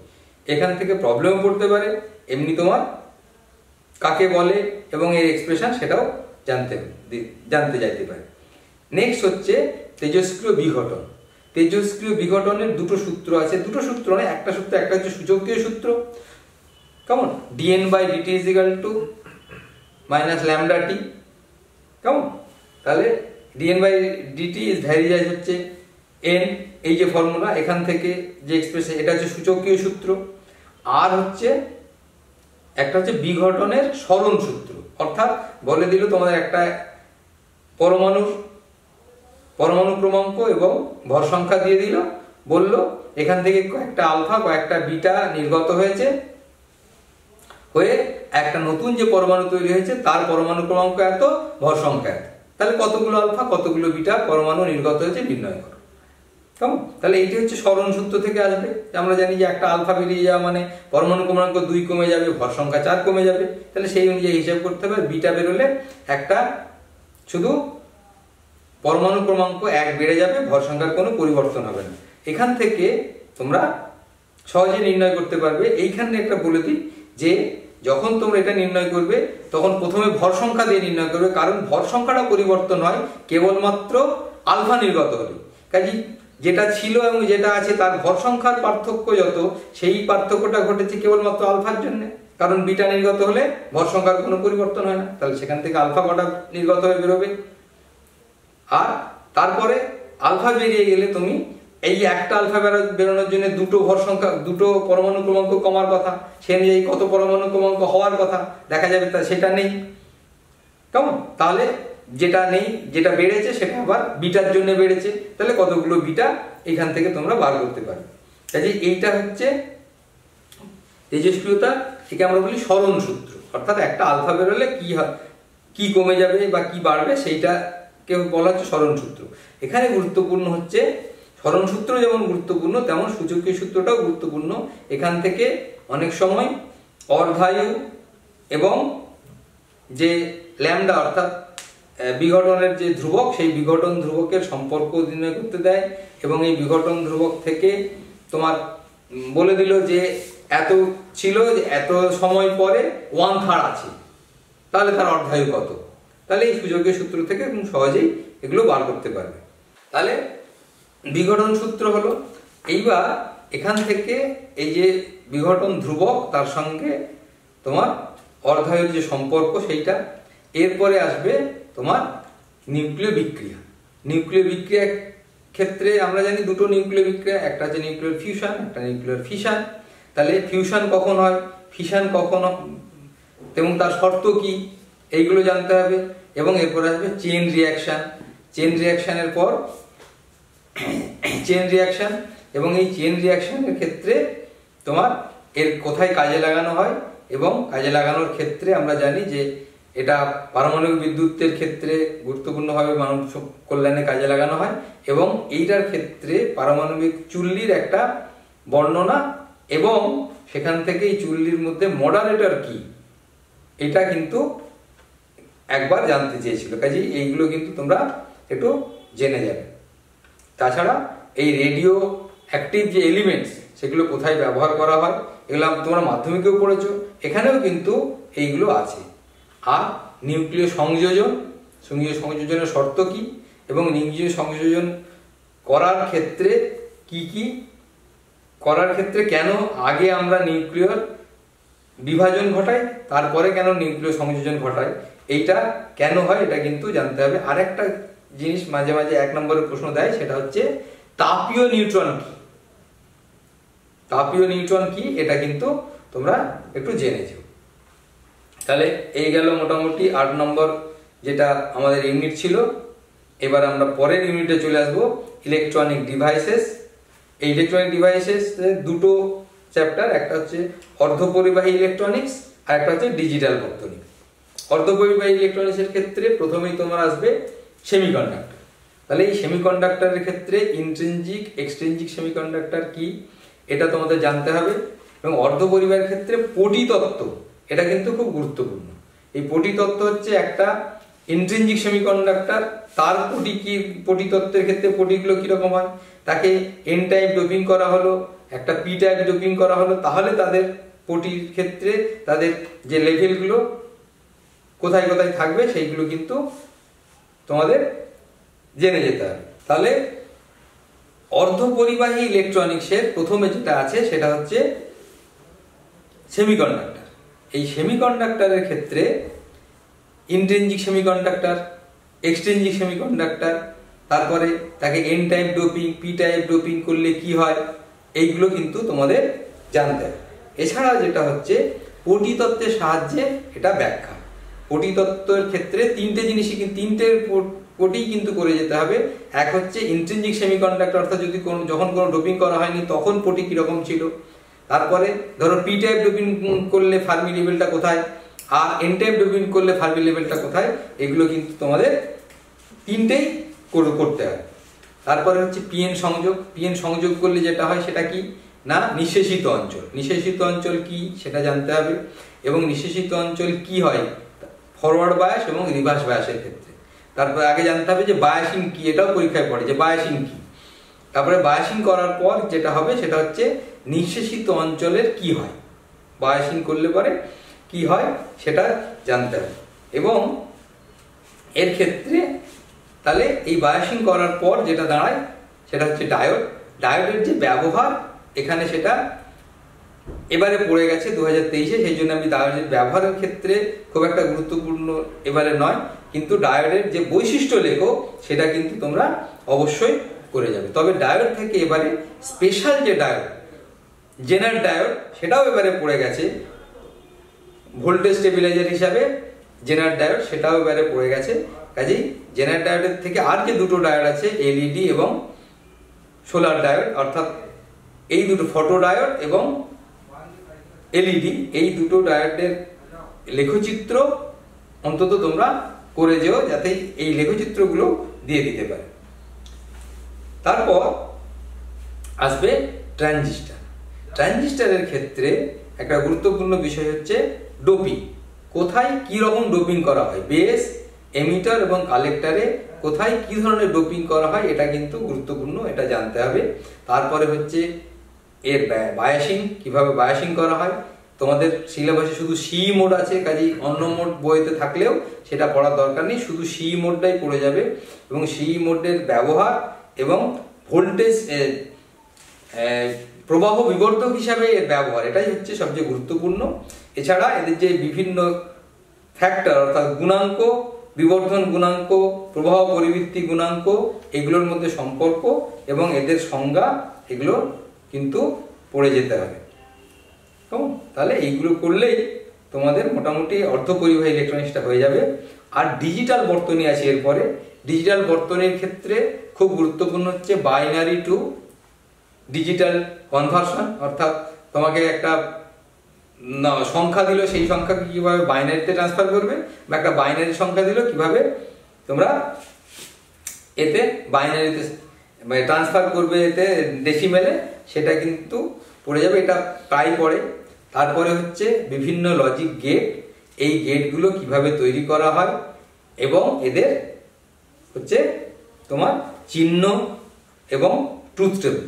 এখান থেকে প্রবলেম পড়তে পারে। এমনি তোমার কাকে বলে এবং এর এক্সপ্রেশন সেটাও জানতে যাইতে পারে। নেক্সট হচ্ছে তেজস্ক্রিয় বিঘটন। তেজস্ক্রিয় বিঘটনের দুটো সূত্র আছে, দুটো সূত্র নয়, একটা সূত্র, একটা হচ্ছে সূচকীয় সূত্র। কেমন dN/dt = -λT। কেমন, তাহলে dN/dt ইজ ভ্যারিয়াস হচ্ছে n, এই যে ফর্মুলা এখান থেকে যে এক্সপ্রেশন এটা হচ্ছে সূচকীয় সূত্র। আর হচ্ছে একটা হচ্ছে বিঘটনের সরণ সূত্র, অর্থাৎ বলে দিল তোমাদের একটা পরমাণু ক্রমাঙ্ক এবং ভর সংখ্যা দিয়ে দিল, বলল এখান থেকে কয়েকটা আলফা কয়েকটা বিটা নির্গত হয়েছে, হয়ে একটা নতুন যে পরমাণু তৈরি হয়েছে তার পরমাণু ক্রমাঙ্ক এত, ভর সংখ্যা এত, তাহলে কতগুলো আলফা কতগুলো বিটা পরমাণু নির্গত হয়েছে নির্ণয় করো। কেমন, তাহলে এইটি হচ্ছে সরণ সূত্র থেকে আসবে। আমরা জানি যে একটা আলফা বেরিয়ে যাওয়া মানে পরমাণু ক্রমাঙ্ক 2 কমে যাবে, ভর সংখ্যা 4 কমে যাবে, তাহলে সেই অনুযায়ী হিসাব করতে হবে। বিটা বেরোলে একটা শুধু পরমাণু ক্রমাঙ্ক 1 বেড়ে যাবে, ভর সংখ্যার কোনো পরিবর্তন হবে না। এখান থেকে তোমরা সহজে নির্ণয় করতে পারবে। এইখানে একটা বলে দিই যে যখন তোমরা এটা নির্ণয় করবে তখন প্রথমে ভর সংখ্যা দিয়ে নির্ণয় করবে, কারণ ভর সংখ্যাটা পরিবর্তন হয় কেবলমাত্র আলফা নির্গত হলে। কাজেই যেটা ছিল এবং যেটা আছে তার ভর সংখ্যার পার্থক্য যত, সেই পার্থক্যটা ঘটেছে কেবলমাত্র আলফার জন্য, কারণ বিটা নির্গত হলে ভর সংখ্যার কোনো পরিবর্তন হয় না, তাহলে সেখান থেকে আলফা কটা নির্গত হয়ে বেরোবে। আর তারপরে আলফা বেরিয়ে গেলে তুমি এই একটা আলফা বেরোনোর জন্য দুটো পরমাণু ক্রমাঙ্ক কমার কথা, সে অনুযায়ী কত পরমাণু ক্রমাঙ্ক হওয়ার কথা দেখা যাবে, তা সেটা নেই। কেমন, তাহলে যেটা নেই, যেটা বেড়েছে সেটা আবার বিটার জন্য বেড়েছে, তাহলে কতগুলো বিটা এখান থেকে তোমরা বার করতে পারবে। কাজে এইটা হচ্ছে তেজস্ক্রিয়তা থেকে আমরা বলি সরণ সূত্র, অর্থাৎ একটা আলফা বেরোলে কি কমে যাবে বা কি বাড়বে সেইটাকে বলা হচ্ছে সরণ সূত্র। এখানে গুরুত্বপূর্ণ হচ্ছে সরণ সূত্র যেমন গুরুত্বপূর্ণ তেমন সূচকীয় সূত্রটাও গুরুত্বপূর্ণ। এখান থেকে অনেক সময় অর্ধায়ু এবং যে ল্যামডা অর্থাৎ বিঘটনের যে ধ্রুবক, সেই বিঘটন ধ্রুবকের সম্পর্ক নির্ণয় করতে দেয়, এবং এই বিঘটন ধ্রুবক থেকে তোমার বলে দিল যে এত ছিল, এত সময় পরে 1/3 আছে, তাহলে তার অর্ধায়ু কত, তাহলে এই সূচকীয় সূত্র থেকে খুব সহজেই এগুলো বার করতে পারবে। তাহলে বিঘটন সূত্র হলো। এইবার এখান থেকে এই যে বিঘটন ধ্রুবক তার সঙ্গে তোমার অর্ধায়ুর যে সম্পর্ক সেইটা, এরপরে আসবে তোমার নিউক্লিয় বিক্রিয়া। নিউক্লিয় বিক্রিয়ার ক্ষেত্রে আমরা জানি দুটো নিউক্লিয় বিক্রিয়া, একটা হচ্ছে নিউক্লিয়ার ফিউশন, একটা নিউক্লিয়ার ফিশন। তাহলে ফিউশন কখন হয়, ফিশন কখন, এবং তার শর্ত কি, এইগুলো জানতে হবে। এবং এরপরে আসবে চেইন রিয়াকশন। চেইন রিয়াকশনের পর চেইন রিয়াকশন, এবং এই চেইন রিয়াকশনের ক্ষেত্রে তোমার এর কোথায় কাজে লাগানো হয়, এবং কাজে লাগানোর ক্ষেত্রে আমরা জানি যে এটা পারমাণবিক বিদ্যুতের ক্ষেত্রে গুরুত্বপূর্ণভাবে মানব কল্যাণে কাজে লাগানো হয়, এবং এইটার ক্ষেত্রে পারমাণবিক চুল্লির একটা বর্ণনা এবং সেখান থেকে এই চুল্লির মধ্যে মডারেটর কি এটা কিন্তু একবার জানতে চেয়েছিল। কাজেই এইগুলো কিন্তু তোমরা একটু জেনে যাবে। তাছাড়া এই রেডিও অ্যাক্টিভ যে এলিমেন্টস সেগুলো কোথায় ব্যবহার করা হয় এগুলো তোমরা মাধ্যমিকেও পড়েছো, এখানেও কিন্তু এইগুলো আছে। আর নিউক্লিয় সংযোজনের শর্ত কি এবং নিউক্লিয় সংযোজন করার ক্ষেত্রে কেন আগে আমরা নিউক্লিয়ার বিভাজন ঘটাই তারপরে কেন নিউক্লিয় সংযোজন ঘটাই, এইটা কেন হয় এটা কিন্তু জানতে হবে। আরেকটা জিনিস মাঝে মাঝে 1 নম্বরের প্রশ্ন দেয়, সেটা হচ্ছে তাপীয় নিউট্রন কি। তাপীয় নিউট্রন কি এটা কিন্তু তোমরা একটু জেনেছো। তাহলে এই গেল মোটামুটি 8 নম্বর যেটা আমাদের ইউনিট ছিল। এবার আমরা পরের ইউনিটে চলে আসবো, ইলেকট্রনিক ডিভাইসেস। এই ইলেকট্রনিক ডিভাইসেস দুটো চ্যাপ্টার, একটা হচ্ছে অর্ধপরিবাহী ইলেকট্রনিক্স আর একটা হচ্ছে ডিজিটাল বর্তনী। অর্ধপরিবাহী ইলেকট্রনিক্সের ক্ষেত্রে প্রথমেই তোমার আসবে সেমিকন্ডাক্টর। তাহলে এই সেমিকন্ডাক্টরের ক্ষেত্রে ইন্ট্রিনজিক এক্সট্রিনজিক সেমিকন্ডাক্টর কি এটা তোমাদের জানতে হবে। এবং অর্ধপরিবাহের ক্ষেত্রে পটিতত্ত্ব এটা কিন্তু খুব গুরুত্বপূর্ণ। এই পটিতত্ত্ব হচ্ছে একটা ইন্ট্রিনজিক সেমিকন্ডাক্টর, তার পটিতত্ত্বের ক্ষেত্রে পটিগুলো কিরকম হয়, তাকে এন টাইপ ডোপিং করা হলো, একটা পি টাইপ ডোপিং করা হলো, তাহলে তাদের পটির ক্ষেত্রে তাদের যে লেভেলগুলো কোথায় কোথায় থাকবে সেইগুলো কিন্তু তোমাদের জেনে যেতে হবে। তাহলে অর্ধপরিবাহী ইলেকট্রনিক্সের প্রথমে যেটা আছে সেটা হচ্ছে সেমিকন্ডাক্টর। এই সেমিকন্ডাক্টরের ক্ষেত্রে ইন্ট্রিনজিক সেমিকন্ডাক্টর, এক্সট্রিনজিক সেমিকন্ডাক্টর, তারপরে তাকে N type doping P type doping করলে কি হয় এইগুলো কিন্তু তোমাদের জানতে হবে। এছাড়া যেটা হচ্ছে পটিতত্ত্বের সাহায্যে এটা ব্যাখ্যা। পটিতত্ত্বের ক্ষেত্রে তিনটে পটি কিন্তু করে যেতে হবে। এক হচ্ছে ইন্ট্রিনজিক সেমিকন্ডাক্টর, অর্থাৎ যখন কোনো ডোপিং করা হয়নি তখন পটি কিরকম ছিল, তারপরে ধরো পি টাইপ ডোপিং করলে ফার্মি লেভেলটা কোথায়, আর এন টাইপ ডোপিং করলে ফার্মি লেভেলটা কোথায়, এগুলো কিন্তু তোমাদের তিনটেই করতে হবে। তারপরে হচ্ছে পিএন সংযোগ। পিএন সংযোগ করলে যেটা হয় সেটা কি না নিঃশেষিত অঞ্চল। নিঃশেষিত অঞ্চল কি সেটা জানতে হবে। এবং নিঃশেষিত অঞ্চল কি হয় ফরওয়ার্ড বায়াস এবং রিভার্স বায়াসের ক্ষেত্রে। তারপরে আগে জানতে হবে যে বায়াসিং কি, এটাও পরীক্ষায় পড়ে যে বায়াসিং কি। তারপরে বায়াসিং করার পর যেটা হবে সেটা হচ্ছে নিঃশেষিত অঞ্চলের কি হয়, বায়াসিং করলে পরে কি হয় সেটা জানতে হবে। এবং এর ক্ষেত্রে তাহলে এই বায়াসিং করার পর যেটা দাঁড়ায় সেটা হচ্ছে ডায়োড। ডায়োডের যে ব্যবহার এখানে সেটা এবারে পড়ে গেছে 2023-এ, সেই জন্য আমি ডায়োডের ব্যবহারের ক্ষেত্রে খুব একটা গুরুত্বপূর্ণ এবারে নয়, কিন্তু ডায়োডের যে বৈশিষ্ট্য লেখো সেটা কিন্তু তোমরা অবশ্যই করে যাবে। তবে ডায়োড থেকে এবারে স্পেশাল যে ডায়োড জেনার ডায়োড সেটাও এবারে পড়ে গেছে, ভোল্টেজ স্টেবিলাইজার হিসাবে জেনার ডায়োড সেটাও এবারে পড়ে গেছে। কাজেই জেনার ডায়োডের থেকে আর যে দুটো ডায়োড আছে এলইডি এবং সোলার ডায়োড, অর্থাৎ এই দুটো ফটো ডায়োড এবং এলইডি, এই দুটো ডায়োডের লেখচিত্র অন্তত তোমরা করে যেও যাতে এই লেখচিত্রগুলো দিয়ে দিতে পারে। তারপর আসবে ট্রানজিস্টার। ট্রানজিস্টারের ক্ষেত্রে একটা গুরুত্বপূর্ণ বিষয় হচ্ছে ডোপিং। কোথায় কি রকম ডোপিং করা হয়, বেস, এমিটার এবং কালেক্টরে কোথায় কি ধরনের ডোপিং করা হয় এটা কিন্তু গুরুত্বপূর্ণ, এটা জানতে হবে। তারপরে হচ্ছে এর বায়াসিং, কিভাবে বায়াসিং করা হয়। তোমাদের সিলেবাসে শুধু সি মোড আছে, কাজেই অন্য মোড বইতে থাকলেও সেটা পড়ার দরকার নেই, শুধু সি মোডটাই পড়ে যাবে। এবং সি মোডের ব্যবহার এবং ভোল্টেজ প্রবাহ বিবর্ধক হিসাবে এর ব্যবহার, এটাই হচ্ছে সবচেয়ে গুরুত্বপূর্ণ। এছাড়া এদের যে বিভিন্ন ফ্যাক্টর অর্থাৎ গুণাঙ্ক, বিবর্ধন গুণাঙ্ক, প্রবাহ পরিবৃত্তি গুণাঙ্ক, এগুলোর মধ্যে সম্পর্ক এবং এদের সংজ্ঞা, এগুলো কিন্তু পড়ে যেতে হবে। তাহলে এইগুলো করলেই তোমাদের মোটামুটি অর্ধপরিবাহী ইলেকট্রনিক্সটা হয়ে যাবে। আর ডিজিটাল বর্তনী আছে এরপরে। ডিজিটাল বর্তনীর ক্ষেত্রে খুব গুরুত্বপূর্ণ হচ্ছে বাইনারি টু ডিজিটাল কনভার্সন, অর্থাৎ তোমাকে একটা সংখ্যা দিল, সেই সংখ্যাকে কিভাবে বাইনারিতে ট্রান্সফার করবে, বা একটা বাইনারি সংখ্যা দিল কিভাবে তোমরা এতে মানে ট্রান্সফার করবে এতে ডেসিমেলে, সেটা কিন্তু পড়ে যাবে, এটা প্রায় পড়ে। তারপরে হচ্ছে বিভিন্ন লজিক গেট, এই গেটগুলো কিভাবে তৈরি করা হয় এবং এদের হচ্ছে তোমার চিহ্ন এবং ট্রুথ টেবিল।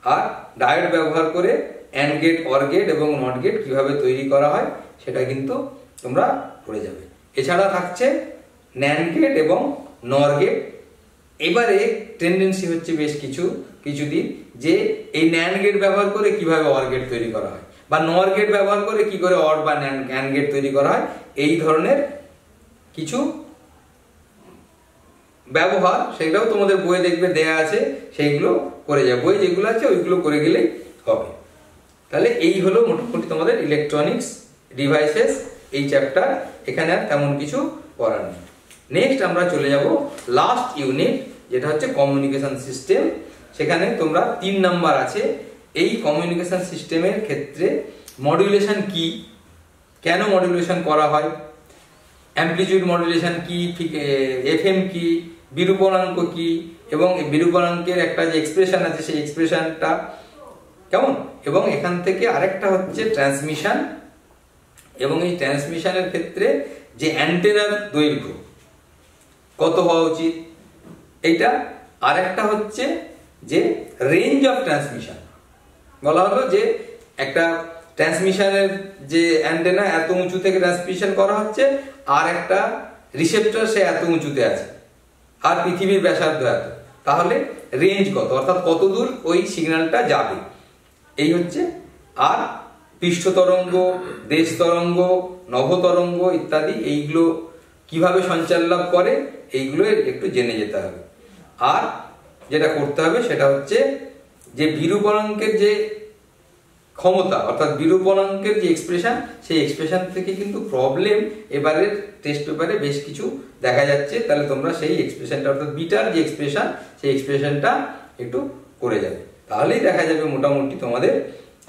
আর ডায়োড ব্যবহার করে অ্যান্ড গেট, অর গেট এবং নট গেট কিভাবে তৈরি করা হয় সেটা কিন্তু তোমরা পড়ে যাবে। এছাড়া থাকছে ন্যান্ড গেট এবং নর গেট। এবারে টেন্ডেন্সি হচ্ছে বেশ কিছুদিন যে এই ন্যান্ড গেট ব্যবহার করে কিভাবে অর গেট তৈরি করা হয়, বা নর গেট ব্যবহার করে কি করে অর বা ন্যান্ড গেট তৈরি করা হয়, এই ধরনের কিছু ব্যবহার, সেগুলোও তোমাদের বইয়ে দেখবে দেয়া আছে, সেইগুলো করে যাবে। বই যেগুলো আছে ওইগুলো করে গেলেই হবে। তাহলে এই হলো মোটামুটি তোমাদের ইলেকট্রনিক্স ডিভাইসেস এই চ্যাপ্টার। এখানে আর তেমন কিছু করার নেই। নেক্সট আমরা চলে যাব লাস্ট ইউনিট, যেটা হচ্ছে কমিউনিকেশন সিস্টেম। সেখানে তোমরা 3 নাম্বার আছে। এই কমিউনিকেশন সিস্টেমের ক্ষেত্রে মডুলেশন কি, কেন মডুলেশন করা হয়, অ্যামপ্লিটিউড মডুলেশন কি, এফএম কি, বিরূপণাঙ্ক কি, এবং বিরূপণাঙ্কের একটা যে এক্সপ্রেশন আছে সেই এক্সপ্রেশনটা কেমন, এবং এখান থেকে আরেকটা হচ্ছে ট্রান্সমিশন, এবং এই ট্রান্সমিশনের ক্ষেত্রে যে অ্যান্টেনার দৈর্ঘ্য কত হওয়া উচিত এইটা, আরেকটা হচ্ছে যে রেঞ্জ অফ ট্রান্সমিশন। বলা হলো যে একটা ট্রান্সমিশনের যে অ্যান্টেনা এত উঁচু থেকে ট্রান্সমিশন করা হচ্ছে, আর একটা রিসেপ্টর সে এত উঁচুতে আছে, আর পৃথিবীর ব্যাসার্ধ এত, তাহলে রেঞ্জ কত, অর্থাৎ কত দূর ওই সিগন্যালটা যাবে, এই হচ্ছে। আর পৃষ্ঠ তরঙ্গ, দেশ তরঙ্গ, নভ তরঙ্গ ইত্যাদি এইগুলো কিভাবে সঞ্চার লাভ করে এইগুলো একটু জেনে যেতে হবে। আর যেটা করতে হবে সেটা হচ্ছে যে বিরূপণাঙ্কের যে ক্ষমতা, অর্থাৎ বিরূপণাঙ্কের যে এক্সপ্রেশন, সেই এক্সপ্রেশন থেকে কিন্তু প্রবলেম এবারের টেস্ট পেপারে বেশ কিছু দেখা যাচ্ছে। তাহলে তোমরা সেই এক্সপ্রেশনটা, অর্থাৎ বিটার যে এক্সপ্রেশন, সেই এক্সপ্রেশনটা একটু করে যাবে, তাহলেই দেখা যাবে মোটামুটি তোমাদের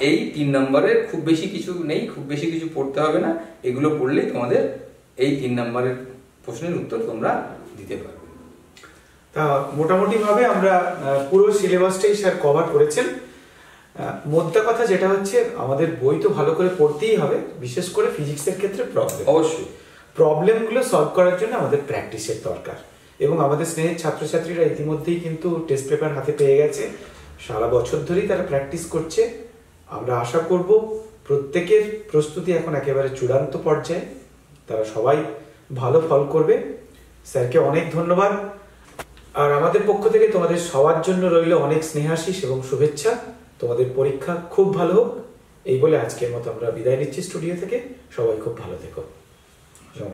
এই 3 নম্বরের খুব বেশি কিছু নেই, খুব বেশি কিছু পড়তে হবে না। এগুলো পড়লেই তোমাদের এই 3 নম্বরের প্রশ্নের উত্তর তোমরা দিতে পারবে। তা মোটামুটি ভাবে আমরা পুরো সিলেবাসটাই স্যার কভার করেছেন। মোদ্দা কথা যেটা হচ্ছে, আমাদের বই তো ভালো করে পড়তেই হবে, বিশেষ করে ফিজিক্সের ক্ষেত্রে অবশ্যই প্রবলেমগুলো সলভ করার জন্য আমাদের প্র্যাকটিসের দরকার। এবং আমাদের স্নেহের ছাত্রছাত্রীরা ইতিমধ্যেই কিন্তু টেস্ট পেপার হাতে পেয়ে গেছে, সারা বছর ধরেই তারা প্র্যাকটিস করছে। আমরা আশা করব প্রত্যেকের প্রস্তুতি এখন একেবারে চূড়ান্ত পর্যায়ে, তারা সবাই ভালো ফল করবে। স্যারকে অনেক ধন্যবাদ। আর আমাদের পক্ষ থেকে তোমাদের সবার জন্য রইল অনেক স্নেহাশিস এবং শুভেচ্ছা। তোমাদের পরীক্ষা খুব ভালো হোক, এই বলে আজকের মতো আমরা বিদায় নিচ্ছি স্টুডিও থেকে। সবাই খুব ভালো থেকো।